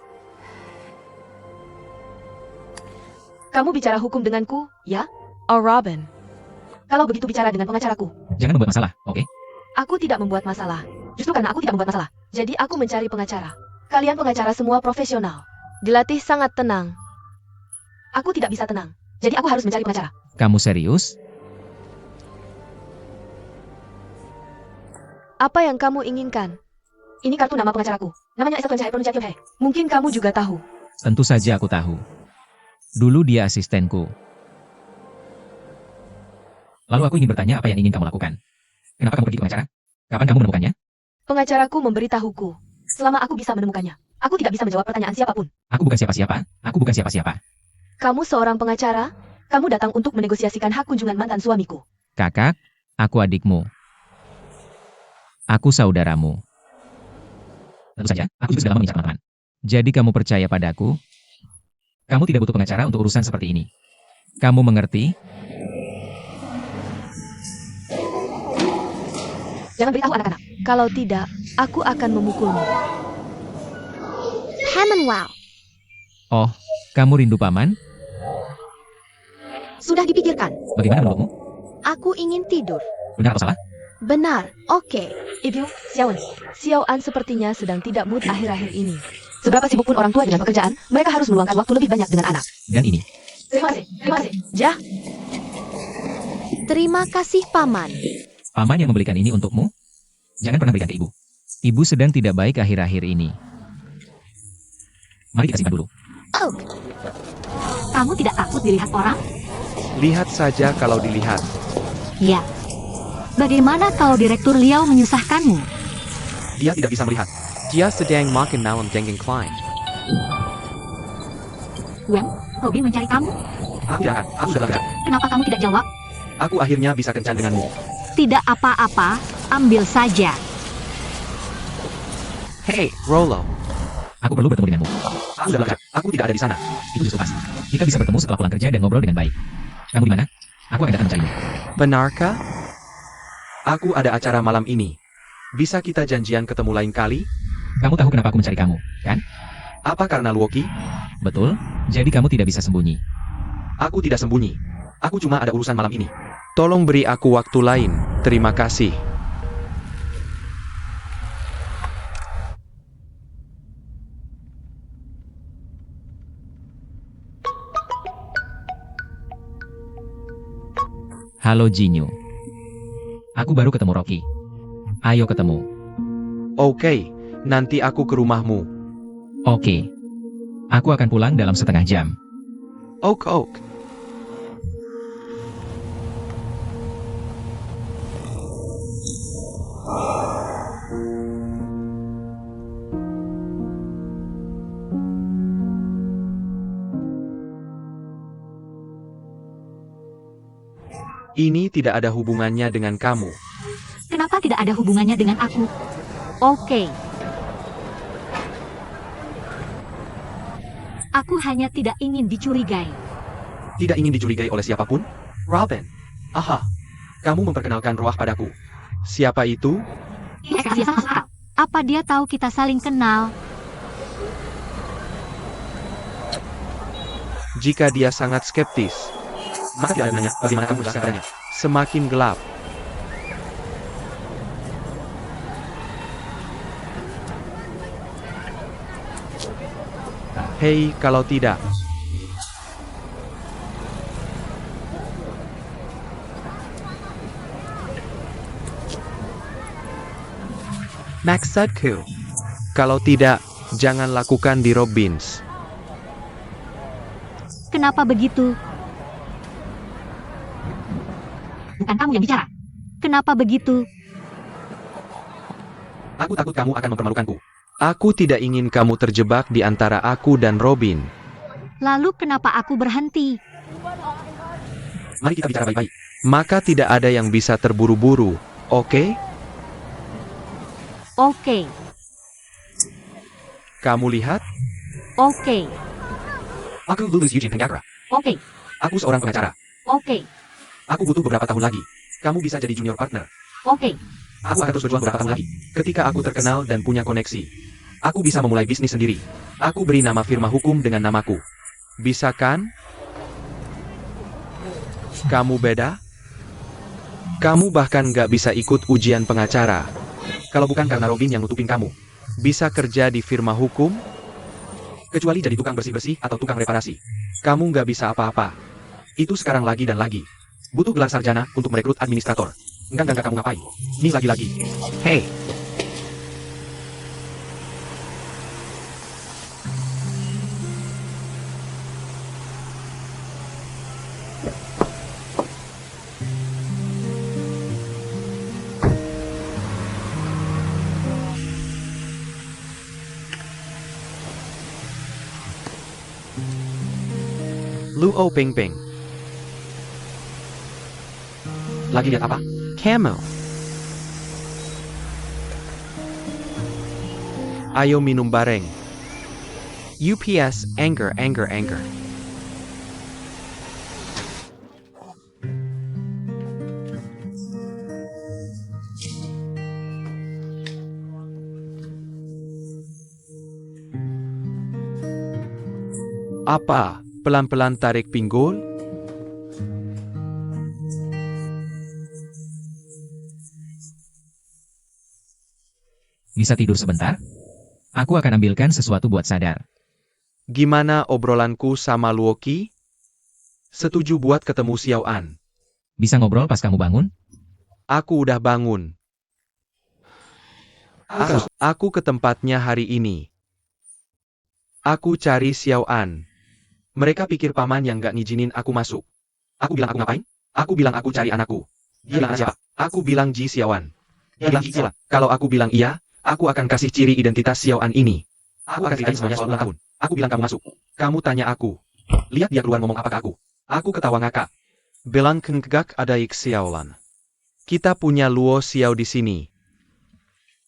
Kamu bicara hukum denganku, ya? Oh, Robin. Kalau begitu bicara dengan pengacaraku. Jangan membuat masalah, oke? Aku tidak membuat masalah. Justru karena aku tidak membuat masalah. Jadi aku mencari pengacara. Kalian pengacara semua profesional. Dilatih sangat tenang. Aku tidak bisa tenang. Jadi aku harus mencari pengacara. Kamu serius? Apa yang kamu inginkan? Ini kartu nama pengacaraku. Namanya Esa Cahaya Pronunciation He. Mungkin kamu juga tahu. Tentu saja aku tahu. Dulu dia asistenku. Lalu aku ingin bertanya apa yang ingin kamu lakukan. Kenapa kamu pergi ke pengacara? Kapan kamu menemukannya? Pengacaraku memberitahuku. Selama aku bisa menemukannya. Aku tidak bisa menjawab pertanyaan siapapun. Aku bukan siapa-siapa. Aku bukan siapa-siapa. Kamu seorang pengacara? Kamu datang untuk menegosiasikan hak kunjungan mantan suamiku. Kakak, aku adikmu. Aku saudaramu. Tentu saja, aku juga sudah lama mengincar teman-teman. Jadi kamu percaya padaku? Kamu tidak butuh pengacara untuk urusan seperti ini. Kamu mengerti? Jangan beritahu anak-anak. Kalau tidak, aku akan memukulmu. Paman wow. Oh, kamu rindu paman? Sudah dipikirkan. Bagaimana menurutmu? Aku ingin tidur. Benar atau salah? Benar, oke. Ibu, Xiao An sepertinya sedang tidak mood akhir-akhir ini. Seberapa sibuk pun orang tua dengan pekerjaan, mereka harus meluangkan waktu lebih banyak dengan anak. Dan ini. Terima kasih. Jah. Terima kasih, Paman. Paman yang membelikan ini untukmu? Jangan pernah berikan ke ibu. Ibu sedang tidak baik akhir-akhir ini. Mari kita simpan dulu. Oak. Kamu tidak takut dilihat orang? Lihat saja kalau dilihat. Ya. Bagaimana kalau Direktur Liao menyusahkanmu? Dia tidak bisa melihat. Dia sedang makan malam dengan Klein. Wen, Robin mencari kamu. Aku tidak akan. Aku sudah lihat. Kenapa kamu tidak jawab? Aku akhirnya bisa kencan denganmu. Tidak apa-apa, ambil saja. Hey, Rolo. Aku perlu bertemu denganmu. Aku sudah lihat. Aku tidak ada di sana. Itu justru pas. Kita bisa bertemu setelah pulang kerja dan ngobrol dengan baik. Kamu di mana? Aku akan datang mencarimu. Benarkah? Aku ada acara malam ini. Bisa kita janjian ketemu lain kali? Kamu tahu kenapa aku mencari kamu, kan? Apa karena Luoki? Betul. Jadi kamu tidak bisa sembunyi. Aku tidak sembunyi. Aku cuma ada urusan malam ini. Tolong beri aku waktu lain. Terima kasih. Halo Jinyu. Aku baru ketemu Rocky. Ayo ketemu. Oke, nanti aku ke rumahmu. Oke. Aku akan pulang dalam setengah jam. Ok. Ini tidak ada hubungannya dengan kamu. Kenapa tidak ada hubungannya dengan aku? Oke. Aku hanya tidak ingin dicurigai. Tidak ingin dicurigai oleh siapapun? Robin. Aha. Kamu memperkenalkan Roah padaku. Siapa itu? Dia sama akal. Apa dia tahu kita saling kenal? Jika dia sangat skeptis, maka tidak ada nanya bagaimana kamu jelaskan padanya. Semakin gelap. Hei, kalau tidak. Maksudku. Kalau tidak, jangan lakukan di Robbins. Kenapa begitu? Bukan kamu yang bicara. Kenapa begitu? Aku takut kamu akan mempermalukanku. Aku tidak ingin kamu terjebak di antara aku dan Robin. Lalu kenapa aku berhenti? Mari kita bicara baik-baik. Maka tidak ada yang bisa terburu-buru, oke? Oke, Kamu lihat? oke, Aku lulus Eugene Tenggara. oke, Aku seorang pengacara. oke, Aku butuh beberapa tahun lagi. Kamu bisa jadi junior partner. oke. Aku akan terus berjuang beberapa tahun lagi. Ketika aku terkenal dan punya koneksi, aku bisa memulai bisnis sendiri. Aku beri nama firma hukum dengan namaku. Bisa kan? Kamu beda? Kamu bahkan nggak bisa ikut ujian pengacara. Kalau bukan karena Robin yang nutupin kamu. Bisa kerja di firma hukum? Kecuali jadi tukang bersih-bersih atau tukang reparasi. Kamu nggak bisa apa-apa. Itu sekarang lagi dan lagi. Butuh gelar sarjana untuk merekrut administrator. Enggak kamu ngapain? Ini lagi-lagi. Hey. Luo Peng Peng. Lagi lihat apa? Camo. Ayo minum bareng. UPS anger. Apa? Pelan-pelan tarik pinggul? Bisa tidur sebentar? Aku akan ambilkan sesuatu buat sadar. Gimana obrolanku sama Luoki? Setuju buat ketemu Xiao An. Bisa ngobrol pas kamu bangun? Aku udah bangun. Aku ke tempatnya hari ini. Aku cari Xiao An. Mereka pikir paman yang gak ngizinin aku masuk. Aku bilang aku ngapain? Aku bilang aku cari anakku. Dia bilang siapa? Aku bilang Ji Xiaoan. Dia bilang iya. Kalau aku bilang iya, aku akan kasih ciri identitas Xiaoan ini. Aku akan ceritain semuanya soal ulang tahun. Aku bilang kamu masuk. Kamu tanya aku. Lihat dia keluar ngomong apa ke aku. Aku ketawa ngakak. Bilang kenggak ada ik Xiaolan. Kita punya Luo Xiao di sini.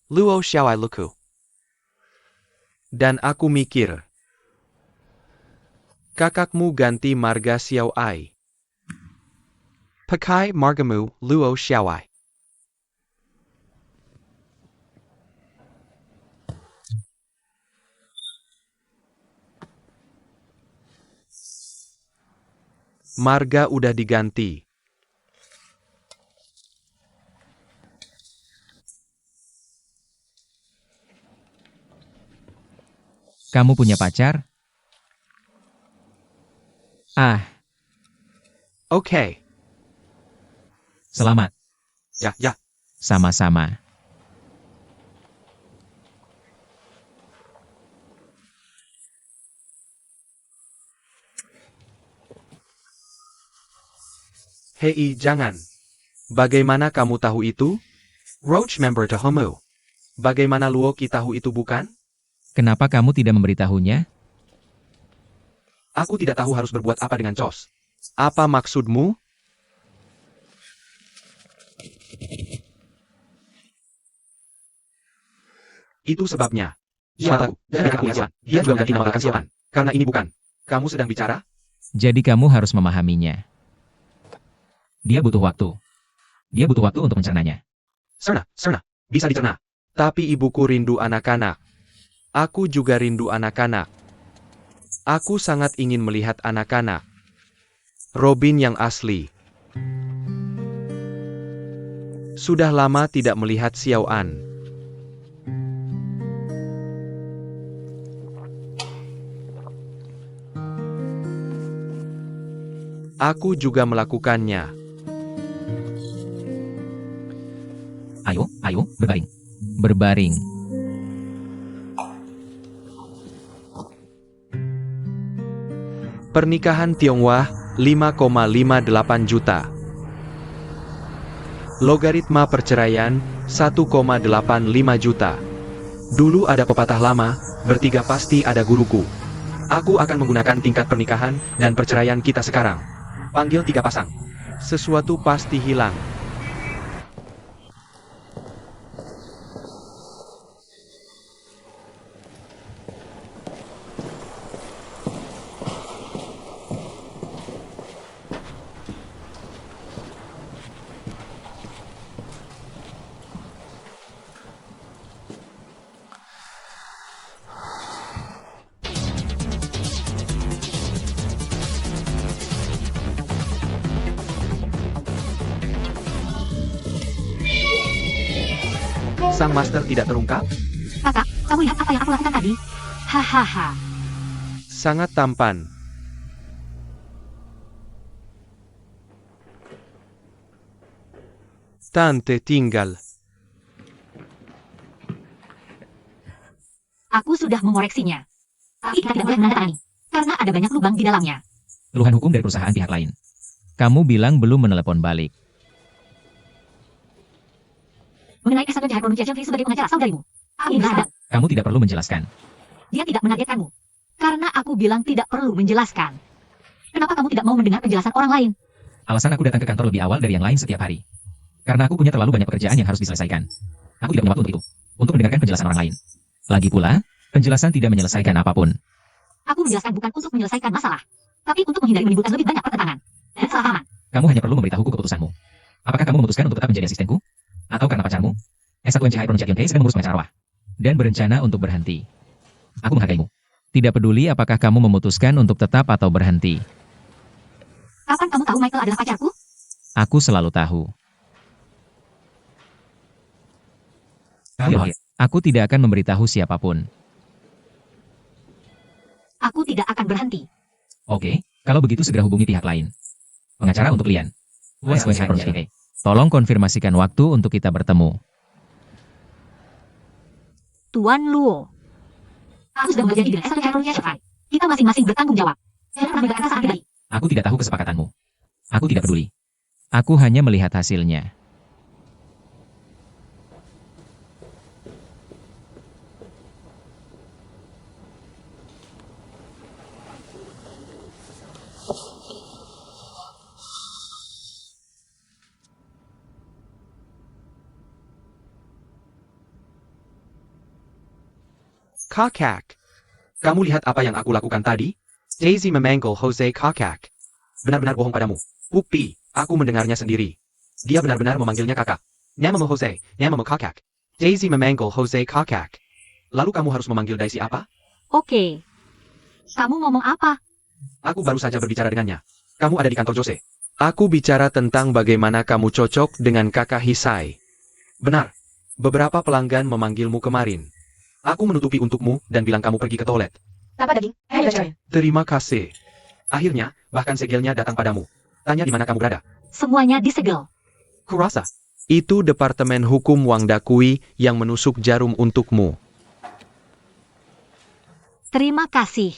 Luo Xiaoi Luku. Dan aku mikir. Kakakmu ganti marga Xiao Ai. Pakai margamu Luo Xiaoi. Marga udah diganti. Kamu punya pacar? Ah, Okay. selamat. Ya. Sama-sama. Hei, jangan. Bagaimana kamu tahu itu? Roach member to Homo. Bagaimana Luo Qi tahu itu bukan? Kenapa kamu tidak memberitahunya? Aku tidak tahu harus berbuat apa dengan Chos. Apa maksudmu? Itu sebabnya. Dia tahu, dan aku Xiaoan. Dia juga ganti nama belakang Xiaoan. Karena ini bukan. Kamu sedang bicara? Jadi kamu harus memahaminya. Dia butuh waktu. Dia butuh waktu untuk mencernanya. Serna. Bisa dicerna. Tapi ibuku rindu anak-anak. Aku juga rindu anak-anak. Aku sangat ingin melihat anak-anak. Robin yang asli. Sudah lama tidak melihat Xiao An. Aku juga melakukannya. Ayo, berbaring. Berbaring. Pernikahan Tionghoa 5,58 juta. Logaritma perceraian 1,85 juta. Dulu ada pepatah lama, bertiga pasti ada guruku. Aku akan menggunakan tingkat pernikahan dan perceraian kita sekarang. Panggil 3 pasang. Sesuatu pasti hilang. Sang master tidak terungkap? Kakak, kamu lihat apa yang aku lakukan tadi? Hahaha. Sangat tampan. Tante tinggal. Aku sudah mengoreksinya. Tapi kita tidak boleh menandatangani. Karena ada banyak lubang di dalamnya. Keluhan hukum dari perusahaan pihak lain. Kamu bilang belum menelepon balik. Mengenai S1 Jahat Pronunciation Fee sebagai pengacara saudarimu. Aku nggak ada. Kamu tidak perlu menjelaskan. Dia tidak menargetkanmu. Karena aku bilang tidak perlu menjelaskan. Kenapa kamu tidak mau mendengar penjelasan orang lain? Alasan aku datang ke kantor lebih awal dari yang lain setiap hari. Karena aku punya terlalu banyak pekerjaan yang harus diselesaikan. Aku tidak punya waktu untuk itu. Untuk mendengarkan penjelasan orang lain. Lagi pula, penjelasan tidak menyelesaikan apapun. Aku menjelaskan bukan untuk menyelesaikan masalah. Tapi untuk menghindari menimbulkan lebih banyak pertentangan. Dan salah pahaman. Kamu hanya perlu memberitahuku keputusanmu. Apakah kamu memutuskan untuk tetap menjadi asistenku? Atau karena pacarmu? S1 High Pronunciation Case sedang mengurus pengacara arwah. Dan berencana untuk berhenti. Aku menghargaimu. Tidak peduli apakah kamu memutuskan untuk tetap atau berhenti. Kapan kamu tahu Michael adalah pacarku? Aku selalu tahu. Aku tidak akan memberitahu siapapun. Aku tidak akan berhenti. Oke, kalau begitu segera hubungi pihak lain. Pengacara untuk Lian. Tolong konfirmasikan waktu untuk kita bertemu. Tuan Luo. Aku sudah berjanji dengan Esther Cahaya Shafai. Kita masing-masing bertanggung jawab. Saya pernah mengatakan saat tadi. Aku tidak tahu kesepakatanmu. Aku tidak peduli. Aku hanya melihat hasilnya. Kakak. Kamu lihat apa yang aku lakukan tadi? Daisy memanggil Jose kakak. Benar-benar bohong padamu. Bukti, aku mendengarnya sendiri. Dia benar-benar memanggilnya kakak. Nyamamu Jose, nyamamu kakak. Daisy memanggil Jose kakak. Lalu kamu harus memanggil Daisy apa? Oke. Kamu ngomong apa? Aku baru saja berbicara dengannya. Kamu ada di kantor Jose. Aku bicara tentang bagaimana kamu cocok dengan kakak Hisai. Benar. Beberapa pelanggan memanggilmu kemarin. Aku menutupi untukmu dan bilang kamu pergi ke toilet. Tanpa daging, vegetarian. Terima kasih. Akhirnya, bahkan segelnya datang padamu. Tanya di mana kamu berada. Semuanya disegel. Kurasa. Itu Departemen Hukum Wang Dakui yang menusuk jarum untukmu. Terima kasih.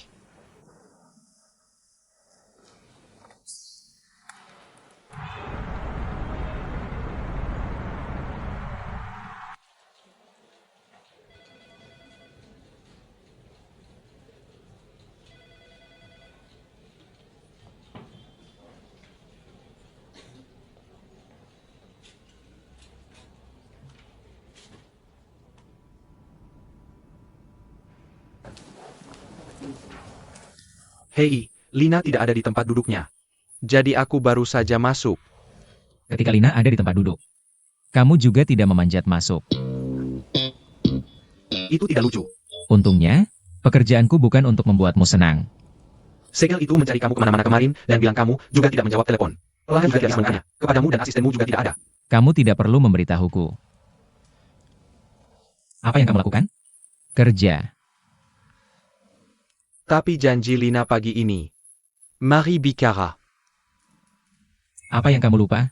Hei, Lina tidak ada di tempat duduknya. Jadi aku baru saja masuk. Ketika Lina ada di tempat duduk. Kamu juga tidak memanjat masuk. Itu tidak lucu. Untungnya, pekerjaanku bukan untuk membuatmu senang. Segel itu mencari kamu kemana-mana kemarin dan bilang kamu juga tidak menjawab telepon. Pelanggan juga tidak bisa menemukannya. Kepadamu dan asistenmu juga tidak ada. Kamu tidak perlu memberitahuku. Apa yang kamu lakukan? Kerja. Tapi janji Lina pagi ini. Mari bicara. Apa yang kamu lupa?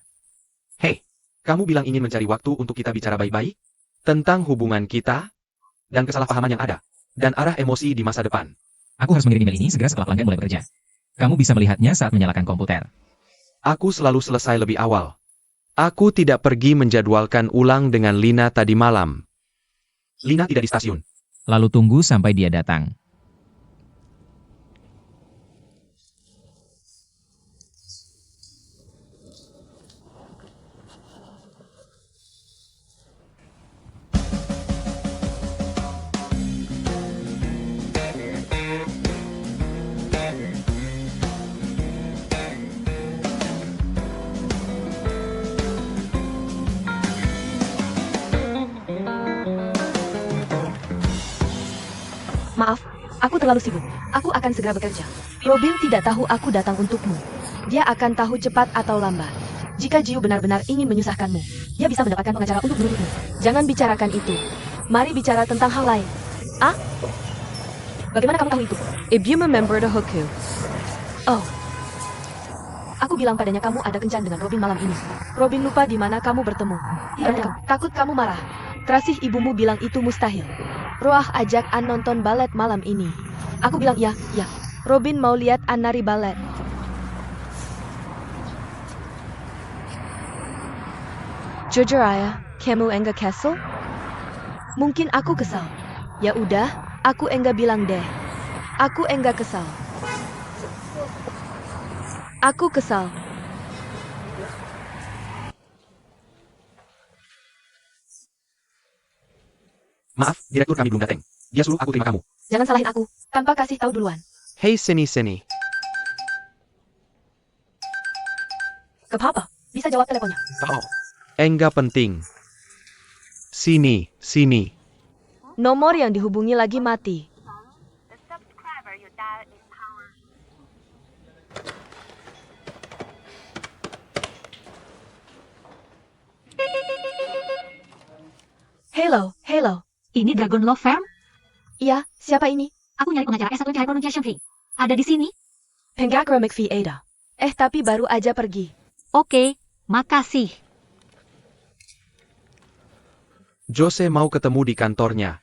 Hei, kamu bilang ingin mencari waktu untuk kita bicara baik-baik? Tentang hubungan kita. Dan kesalahpahaman yang ada. Dan arah emosi di masa depan. Aku harus mengirim email ini segera setelah pelanggan mulai bekerja. Kamu bisa melihatnya saat menyalakan komputer. Aku selalu selesai lebih awal. Aku tidak pergi menjadwalkan ulang dengan Lina tadi malam. Lina tidak di stasiun. Lalu tunggu sampai dia datang. Maaf, aku terlalu sibuk. Aku akan segera bekerja. Robin tidak tahu aku datang untukmu. Dia akan tahu cepat atau lambat. Jika Jiu benar-benar ingin menyusahkanmu, dia bisa mendapatkan pengacara untuk menuntutmu. Jangan bicarakan itu. Mari bicara tentang hal lain. Ah? Bagaimana kamu tahu itu? If you remember the Hoku, Oh. Aku bilang padanya kamu ada kencan dengan Robin malam ini. Robin lupa di mana kamu bertemu. Tidak, takut kamu marah. Terasih ibumu bilang itu mustahil. Roah ajak An nonton balet malam ini. Aku bilang ya, ya. Robin mau lihat An nari balet. Jujur ayah, kamu enggak kesel? Mungkin aku kesal. Ya udah, aku enggak bilang deh. Aku enggak kesal. Aku kesal. Maaf, direktur kami belum datang. Dia suruh aku terima kamu. Jangan salahin aku, tanpa kasih tahu duluan. Hei sini. Ke papa, bisa jawab teleponnya. Oh, Enggak penting. Sini. Nomor yang dihubungi lagi mati. Hello. Ini Dragon Law Firm? Iya, siapa ini? Aku nyari pengacara S1 Cahaya Pronunciation Fee. Ada di sini? Pengacara McPhee Ada. Tapi baru aja pergi. Oke, makasih. Jose mau ketemu di kantornya.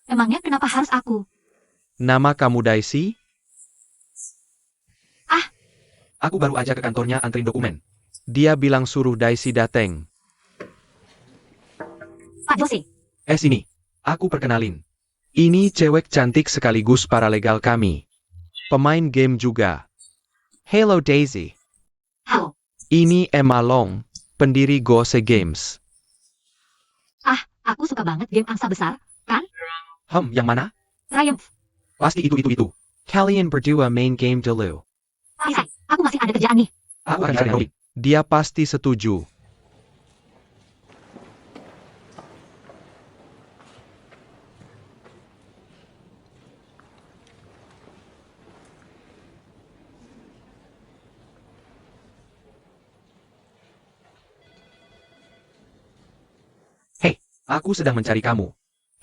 Emangnya kenapa harus aku? Nama kamu Daisy? Ah. Aku baru aja ke kantornya anterin dokumen. Dia bilang suruh Daisy dateng. Pak Jose. Sini. Aku perkenalin. Ini cewek cantik sekaligus paralegal kami. Pemain game juga. Hello Daisy. Halo. Ini Emma Long, pendiri Gose Games. Aku suka banget game angsa besar. Yang mana? Triumph. Pasti itu. Kalian berdua main game dulu. Hai, aku masih ada kerjaan nih. Aku akan cari Robin. Dia pasti setuju. Aku sedang mencari kamu.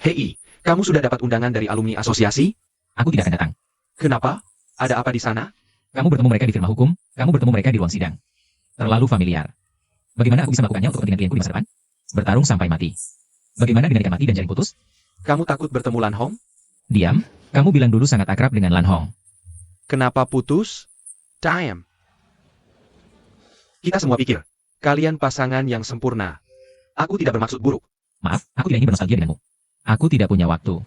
Hei, kamu sudah dapat undangan dari alumni asosiasi? Aku tidak akan datang. Kenapa? Ada apa di sana? Kamu bertemu mereka di firma hukum, kamu bertemu mereka di ruang sidang. Terlalu familiar. Bagaimana aku bisa melakukannya untuk kepentingan klienku di masa depan? Bertarung sampai mati. Bagaimana dengan ikan mati dan jaring putus? Kamu takut bertemu Lan Hong? Diam, kamu bilang dulu sangat akrab dengan Lan Hong. Kenapa putus? Diam. Kita semua pikir. Kalian pasangan yang sempurna. Aku tidak bermaksud buruk. Maaf, aku tidak ingin bernostalgia denganmu. Aku tidak punya waktu.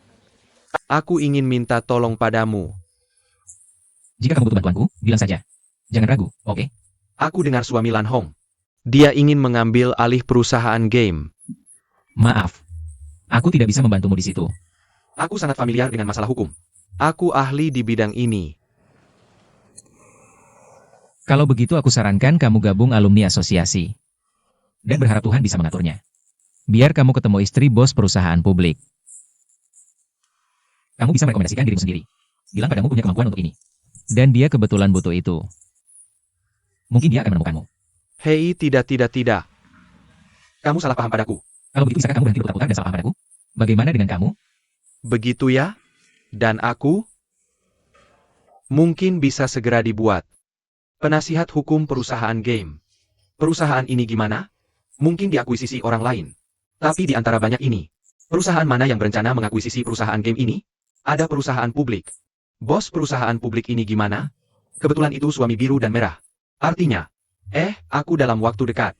Aku ingin minta tolong padamu. Jika kamu butuh bantuanku, bilang saja. Jangan ragu, oke? Aku dengar suami Lan Hong. Dia ingin mengambil alih perusahaan game. Maaf. Aku tidak bisa membantumu di situ. Aku sangat familiar dengan masalah hukum. Aku ahli di bidang ini. Kalau begitu aku sarankan kamu gabung alumni asosiasi. Dan berharap Tuhan bisa mengaturnya. Biar kamu ketemu istri bos perusahaan publik. Kamu bisa merekomendasikan dirimu sendiri. Bilang padamu punya kemampuan untuk ini. Dan dia kebetulan butuh itu. Mungkin dia akan menemukanmu. Hei, tidak. Kamu salah paham padaku. Kalau begitu bisakah kamu berhenti berputar dan salah paham padaku? Bagaimana dengan kamu? Begitu ya? Dan aku? Mungkin bisa segera dibuat. Penasihat hukum perusahaan game. Perusahaan ini gimana? Mungkin diakuisisi orang lain. Tapi di antara banyak ini, perusahaan mana yang berencana mengakuisisi perusahaan game ini? Ada perusahaan publik. Bos perusahaan publik ini gimana? Kebetulan itu suami biru dan merah. Artinya, aku dalam waktu dekat.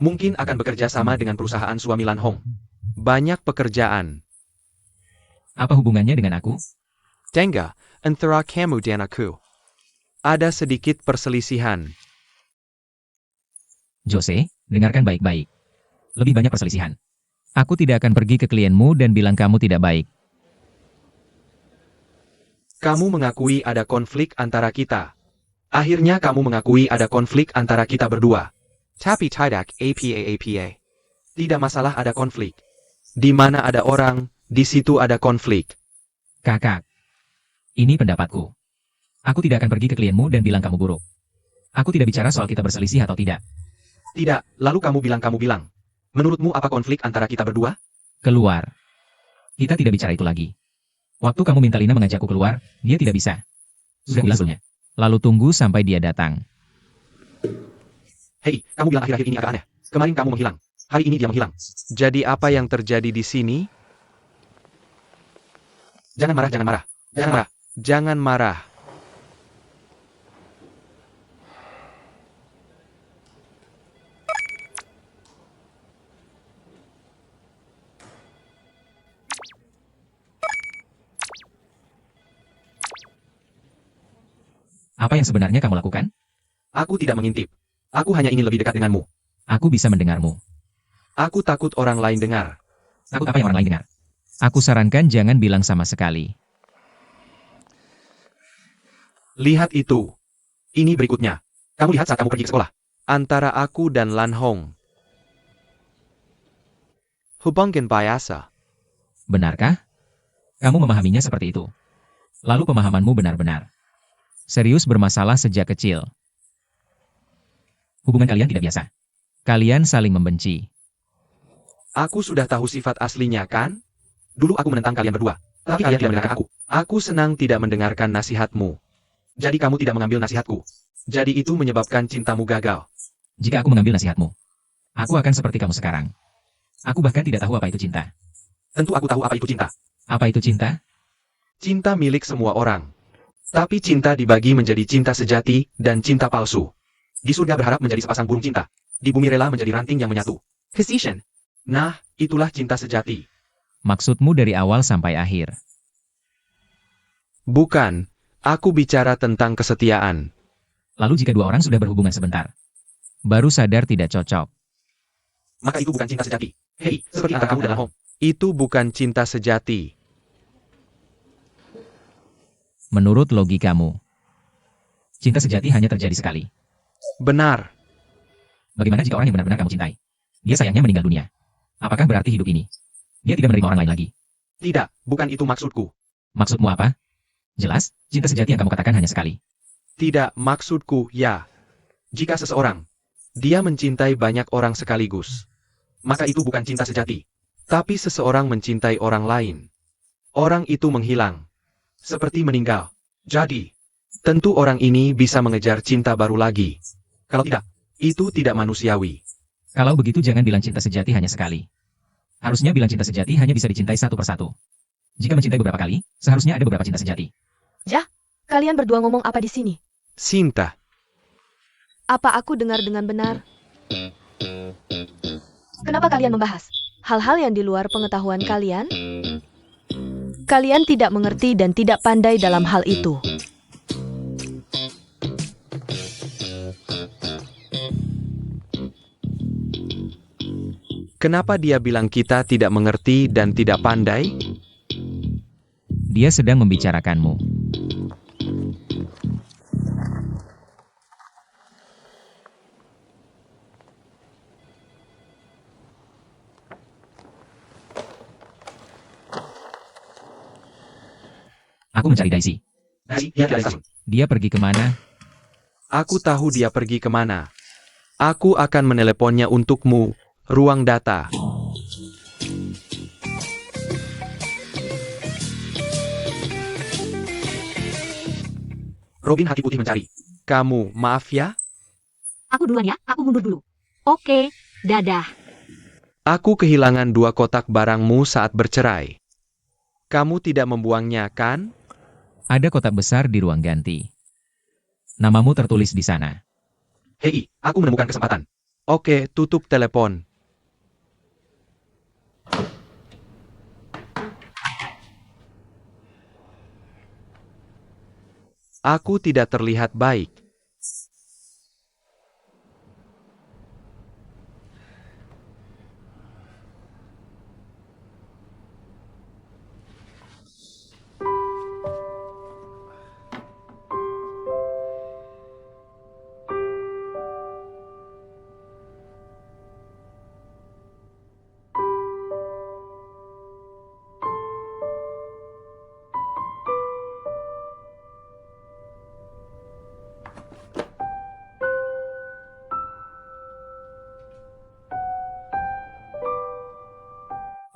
Mungkin akan bekerja sama dengan perusahaan suami Lan Hong. Banyak pekerjaan. Apa hubungannya dengan aku? Tengah, antara kamu dan aku. Ada sedikit perselisihan. Jose, dengarkan baik-baik. Lebih banyak perselisihan. Aku tidak akan pergi ke klienmu dan bilang kamu tidak baik. Kamu mengakui ada konflik antara kita. Akhirnya kamu mengakui ada konflik antara kita berdua. Tapi tidak apa. Tidak masalah ada konflik. Di mana ada orang, di situ ada konflik. Kakak. Ini pendapatku. Aku tidak akan pergi ke klienmu dan bilang kamu buruk. Aku tidak bicara soal kita berselisih atau tidak. Tidak, lalu kamu bilang. Menurutmu apa konflik antara kita berdua? Keluar. Kita tidak bicara itu lagi. Waktu kamu minta Lina mengajakku keluar, dia tidak bisa. Sudah usulnya. Lalu tunggu sampai dia datang. Hei, kamu bilang akhir-akhir ini agak aneh. Kemarin kamu menghilang. Hari ini dia menghilang. Jadi apa yang terjadi di sini? Jangan marah. Jangan marah. Apa yang sebenarnya kamu lakukan? Aku tidak mengintip. Aku hanya ingin lebih dekat denganmu. Aku bisa mendengarmu. Aku takut orang lain dengar. Takut apa yang orang lain dengar? Aku sarankan jangan bilang sama sekali. Lihat itu. Ini berikutnya. Kamu lihat saat kamu pergi ke sekolah. Antara aku dan Lan Hong. Hubungan biasa. Benarkah? Kamu memahaminya seperti itu. Lalu pemahamanmu benar-benar serius bermasalah sejak kecil. Hubungan kalian tidak biasa. Kalian saling membenci. Aku sudah tahu sifat aslinya, kan? Dulu aku menentang kalian berdua. Tapi kalian tidak mendengarkan aku. Aku senang tidak mendengarkan nasihatmu. Jadi kamu tidak mengambil nasihatku. Jadi itu menyebabkan cintamu gagal. Jika aku mengambil nasihatmu, aku akan seperti kamu sekarang. Aku bahkan tidak tahu apa itu cinta. Tentu aku tahu apa itu cinta. Apa itu cinta? Cinta milik semua orang. Tapi cinta dibagi menjadi cinta sejati dan cinta palsu. Di surga berharap menjadi sepasang burung cinta. Di bumi rela menjadi ranting yang menyatu. Hesitation. Nah, itulah cinta sejati. Maksudmu dari awal sampai akhir. Bukan, aku bicara tentang kesetiaan. Lalu jika dua orang sudah berhubungan sebentar, baru sadar tidak cocok. Maka itu bukan cinta sejati. Hei, seperti antara kamu dan Ahong. Itu bukan cinta sejati. Menurut logikamu, cinta sejati hanya terjadi sekali. Benar. Bagaimana jika orang yang benar-benar kamu cintai, dia sayangnya meninggal dunia? Apakah berarti hidup ini dia tidak menerima orang lain lagi? Tidak, bukan itu maksudku. Maksudmu apa? Jelas, cinta sejati yang kamu katakan hanya sekali. Tidak, maksudku, ya. Jika seseorang, dia mencintai banyak orang sekaligus, maka itu bukan cinta sejati. Tapi seseorang mencintai orang lain. Orang itu menghilang. Seperti meninggal. Jadi, tentu orang ini bisa mengejar cinta baru lagi. Kalau tidak, itu tidak manusiawi. Kalau begitu jangan bilang cinta sejati hanya sekali. Harusnya bilang cinta sejati hanya bisa dicintai satu persatu. Jika mencintai beberapa kali, seharusnya ada beberapa cinta sejati. Kalian berdua ngomong apa di sini? Cinta. Apa aku dengar dengan benar? Kenapa kalian membahas hal-hal yang di luar pengetahuan kalian? Kalian tidak mengerti dan tidak pandai dalam hal itu. Kenapa dia bilang kita tidak mengerti dan tidak pandai? Dia sedang membicarakanmu. Aku mencari Daisy. Dia pergi kemana? Aku tahu dia pergi kemana. Aku akan meneleponnya untukmu. Ruang data. Robin Hati Putih mencari. Kamu, maaf ya? Aku duluan ya, aku mundur dulu. Oke, dadah. Aku kehilangan 2 kotak barangmu saat bercerai. Kamu tidak membuangnya, kan? Ada kotak besar di ruang ganti. Namamu tertulis di sana. Hei, aku menemukan kesempatan. Oke, tutup telepon. Aku tidak terlihat baik.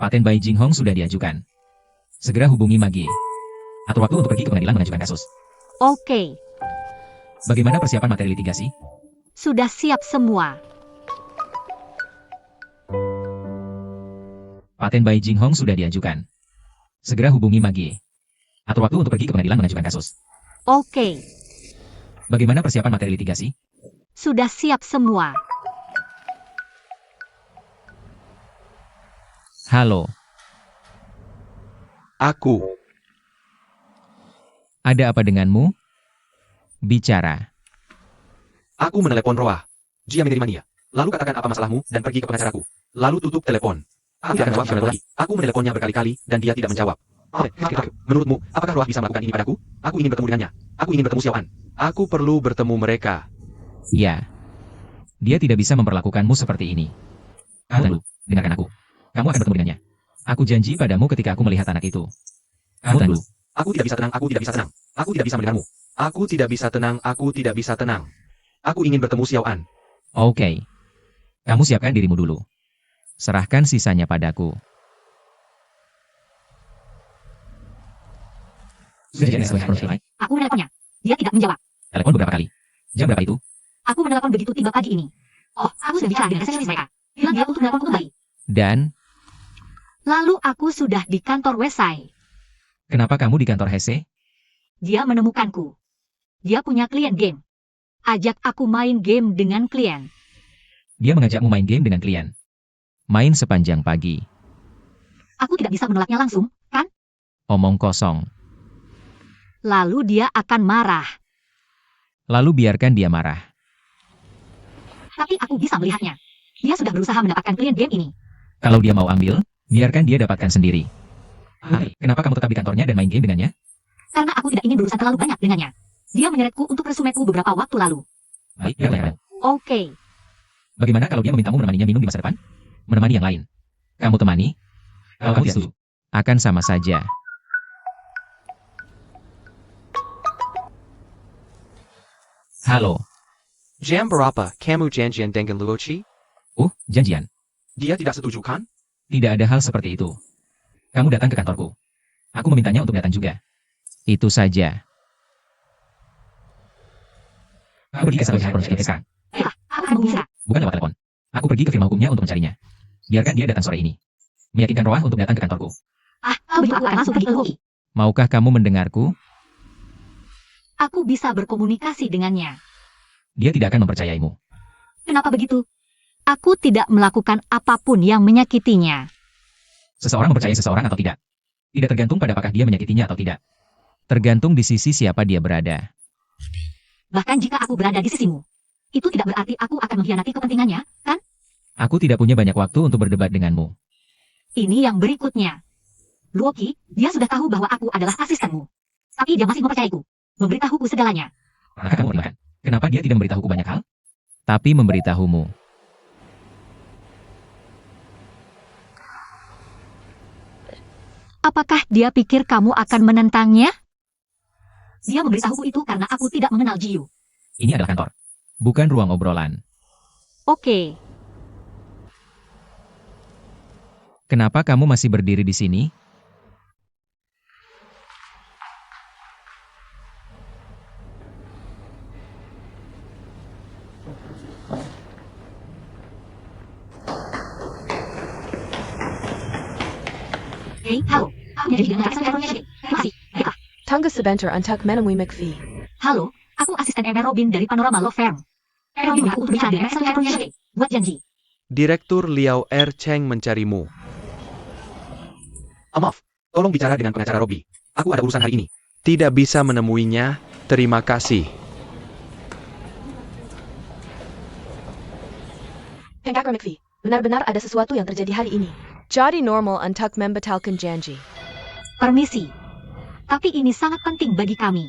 Paten Bai Jinghong sudah diajukan. Segera hubungi Magi. Atur waktu untuk pergi ke pengadilan mengajukan kasus. Oke, Bagaimana persiapan materi litigasi? sudah siap semua. Paten Bai Jinghong sudah diajukan. Segera hubungi Magi. Atur waktu untuk pergi ke pengadilan mengajukan kasus. Oke, Bagaimana persiapan materi litigasi? sudah siap semua. Halo, Aku. ada apa denganmu? Bicara. Aku menelepon Roa. Dia menerima Nia. Lalu katakan apa masalahmu dan pergi ke pengacaraku. Lalu tutup telepon. Aku tidak akan jawab lagi. Aku meneleponnya berkali-kali dan dia tidak menjawab. Menurutmu, apakah Roa bisa melakukan ini padaku? Aku ingin bertemu dengannya. Aku ingin bertemu Xiaoan. Aku perlu bertemu mereka. Ya. Dia tidak bisa memperlakukanmu seperti ini. Kamu dengarkan aku. Kamu akan bertemu dengannya. Aku janji padamu ketika aku melihat anak itu. Kamu tunggu. Aku tidak bisa tenang, aku tidak bisa tenang. Aku tidak bisa mendengarmu. Aku tidak bisa tenang, aku tidak bisa tenang. Aku ingin bertemu Xiaoan. Oke. Kamu siapkan dirimu dulu. Serahkan sisanya padaku. Sudah jadi selesai. Aku meneleponnya. Dia tidak menjawab. Telepon beberapa kali. Jam berapa itu? Aku menelepon begitu tiba pagi ini. Oh, aku sudah bicara dengan resepsionis mereka. Bilang dia untuk menelponku kembali. Dan, Lalu aku sudah di kantor Wesai. Kenapa kamu di kantor Hesse? Dia menemukanku. Dia punya klien game. Ajak aku main game dengan klien. Dia mengajakmu main game dengan klien. Main sepanjang pagi. Aku tidak bisa menolaknya langsung, kan? Omong kosong. Lalu dia akan marah. Lalu biarkan dia marah. Tapi aku bisa melihatnya. Dia sudah berusaha mendapatkan klien game ini. Kalau dia mau ambil, biarkan dia dapatkan sendiri. Hai, kenapa kamu tetap di kantornya dan main game dengannya? Karena aku tidak ingin berurusan terlalu banyak dengannya. Dia menyeretku untuk resumeku beberapa waktu lalu. Baik, biarlah. Oke. Bagaimana kalau dia memintamu menemaninya minum di masa depan? Menemani yang lain. Kamu temani? Kalau kamu tidak setuju, akan sama saja. Halo. Jam berapa kamu janjian dengan Luochi? Janjian. Dia tidak setuju kan? Tidak ada hal seperti itu. Kamu datang ke kantorku. Aku memintanya untuk datang juga. Itu saja. Aku pergi ke satu pihak produksi sekarang. Aku akan bisa. Bukan lewat telepon. Aku pergi ke firma hukumnya untuk mencarinya. Biarkan dia datang sore ini. Meyakinkan Roah untuk datang ke kantorku. Kau begitu aku akan langsung pergi ke Luoki. Maukah kamu mendengarku? Aku bisa berkomunikasi dengannya. Dia tidak akan mempercayaimu. Kenapa begitu? Aku tidak melakukan apapun yang menyakitinya. Seseorang mempercayai seseorang atau tidak. Tidak tergantung pada apakah dia menyakitinya atau tidak. Tergantung di sisi siapa dia berada. Bahkan jika aku berada di sisimu, itu tidak berarti aku akan mengkhianati kepentingannya, kan? Aku tidak punya banyak waktu untuk berdebat denganmu. Ini yang berikutnya. Luoki, dia sudah tahu bahwa aku adalah asistenmu. Tapi dia masih mempercayaiku. Memberitahuku segalanya. Maka kamu pertimbangkan. Kenapa dia tidak memberitahuku banyak hal? Tapi memberitahumu. Apakah dia pikir kamu akan menentangnya? Dia memberitahuku itu karena aku tidak mengenal Jiu. Ini adalah kantor. Bukan ruang obrolan. Oke. Kenapa kamu masih berdiri di sini? Hei, halo. Aku jadi dengan asisten Emerald Magic. Terima kasih. Baiklah. Tangga sebentar untuk menemui McPhee. Halo, aku asisten Emerald Robin dari Panorama Law Firm. Emerald Robin aku untuk bicara dengan asisten Emerald Magic. Buat janji. Direktur Liao R. Cheng mencarimu. Maaf, tolong bicara dengan pengacara Robi. Aku ada urusan hari ini. Tidak bisa menemuinya. Terima kasih. Pengacara McPhee, benar-benar ada sesuatu yang terjadi hari ini. Jadi normal untuk membatalkan janji. Permisi. Tapi ini sangat penting bagi kami.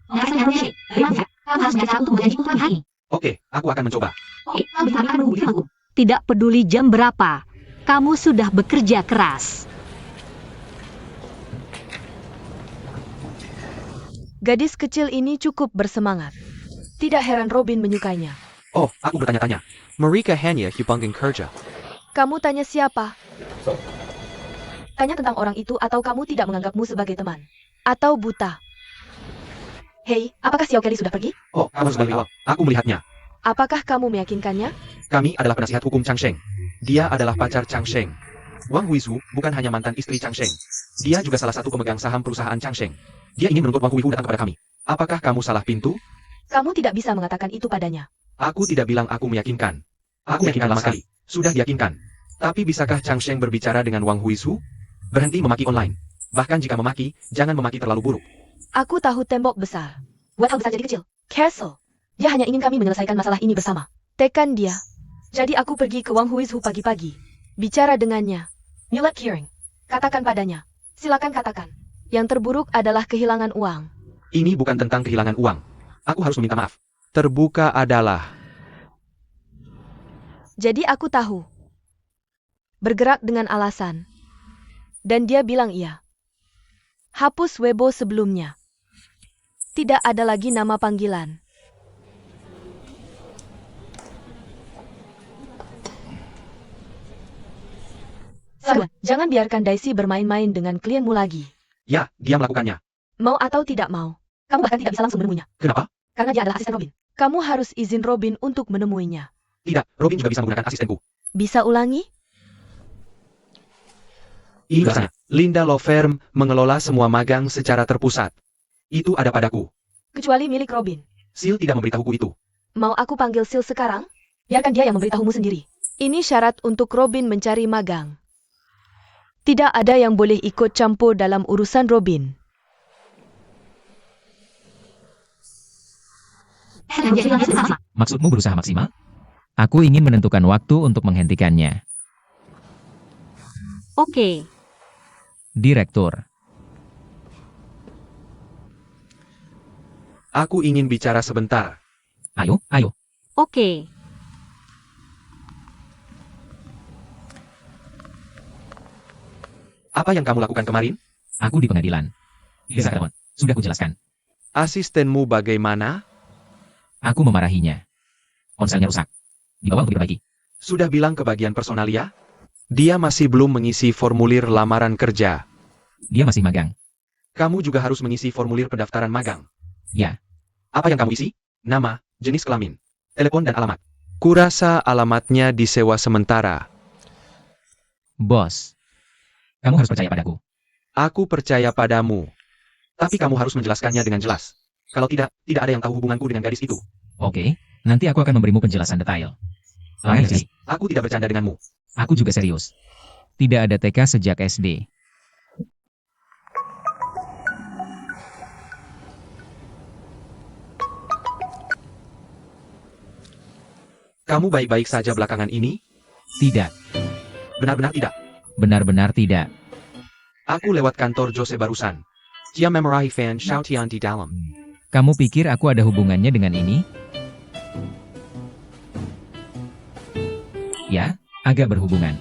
Asisten Emerald Magic, bagaimana? Kamu harus bicara untuk berjanji untuk hari ini. Oke, aku akan mencoba. Oke, kami akan menunggu di firma hukum. Tidak peduli jam berapa, kamu sudah bekerja keras. Gadis kecil ini cukup bersemangat. Tidak heran Robin menyukainya. Oh, aku bertanya-tanya. Mereka hanya hubungan kerja. Kamu tanya siapa? Tanya tentang orang itu atau kamu tidak menganggapmu sebagai teman? Atau buta? Hei, apakah Xiao Kelly sudah pergi? Oh, kamu harus balik. Aku melihatnya. Apakah kamu meyakinkannya? Kami adalah penasihat hukum Chang Sheng. Dia adalah pacar Chang Sheng. Wang Huizhu bukan hanya mantan istri Chang Sheng. Dia juga salah satu pemegang saham perusahaan Chang Sheng. Dia ingin menuntut Wang Huizhu datang kepada kami. Apakah kamu salah pintu? Kamu tidak bisa mengatakan itu padanya. Aku tidak bilang aku meyakinkan. Aku yakinkan lama sekali. Sudah diyakinkan. Tapi bisakah Chang Sheng berbicara dengan Wang Huizhu? Berhenti memaki online. Bahkan jika memaki, jangan memaki terlalu buruk. Aku tahu tembok besar. Buat hal besar jadi kecil. Castle. Dia hanya ingin kami menyelesaikan masalah ini bersama. Tekan dia. Jadi aku pergi ke Wang Huizhu pagi-pagi. Bicara dengannya. Mulet Hearing. Katakan padanya. Silakan katakan. Yang terburuk adalah kehilangan uang. Ini bukan tentang kehilangan uang. Aku harus meminta maaf. Terbuka adalah... Jadi aku tahu. Bergerak dengan alasan. Dan dia bilang iya. Hapus Weibo sebelumnya. Tidak ada lagi nama panggilan. Sabar, jangan biarkan Daisy bermain-main dengan klienmu lagi. Ya, dia melakukannya. Mau atau tidak mau. Kamu bahkan tidak bisa langsung menemuinya. Kenapa? Karena dia adalah asisten Robin. Kamu harus izin Robin untuk menemuinya. Tidak, Robin juga bisa menggunakan asistenku. Bisa ulangi? Ingat, Linda Law Firm mengelola semua magang secara terpusat. Itu ada padaku. Kecuali milik Robin. Sil tidak memberitahuku itu. Mau aku panggil Sil sekarang? Biarkan dia yang memberitahumu sendiri. Ini syarat untuk Robin mencari magang. Tidak ada yang boleh ikut campur dalam urusan Robin. Maksudmu berusaha maksimal? Aku ingin menentukan waktu untuk menghentikannya. Oke. Direktur. Aku ingin bicara sebentar. Ayo, ayo. Oke. Apa yang kamu lakukan kemarin? Aku di pengadilan. Bisa ketahuan. Sudah kujelaskan. Asistenmu bagaimana? Aku memarahinya. Ponselnya rusak. Dibawa untuk diperbaiki. Sudah bilang ke bagian personalia? Dia masih belum mengisi formulir lamaran kerja. Dia masih magang. Kamu juga harus mengisi formulir pendaftaran magang. Ya. Apa yang kamu isi? Nama, jenis kelamin, telepon dan alamat. Kurasa alamatnya disewa sementara. Bos. Kamu harus percaya padaku. Aku percaya padamu. Tapi kamu harus menjelaskannya dengan jelas. Kalau tidak, tidak ada yang tahu hubunganku dengan gadis itu. Oke, nanti aku akan memberimu penjelasan detail. Lain sih. Aku tidak bercanda denganmu. Aku juga serius. Tidak ada TK sejak SD. Kamu baik-baik saja belakangan ini? Tidak. Benar-benar tidak. Benar-benar tidak. Aku lewat kantor Jose barusan. Dia memarahi fan Shoutian di dalam. Kamu pikir aku ada hubungannya dengan ini? Ya, agak berhubungan.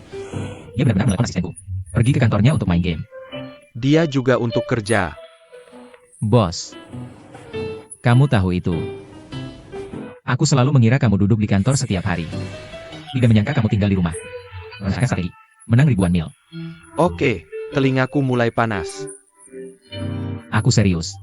Dia benar-benar melakukan asistenku. Pergi ke kantornya untuk main game. Dia juga untuk kerja. Bos. Kamu tahu itu. Aku selalu mengira kamu duduk di kantor setiap hari. Tidak menyangka kamu tinggal di rumah. Merasakan strategi. Menang ribuan mil. Oke, telingaku mulai panas. Aku serius.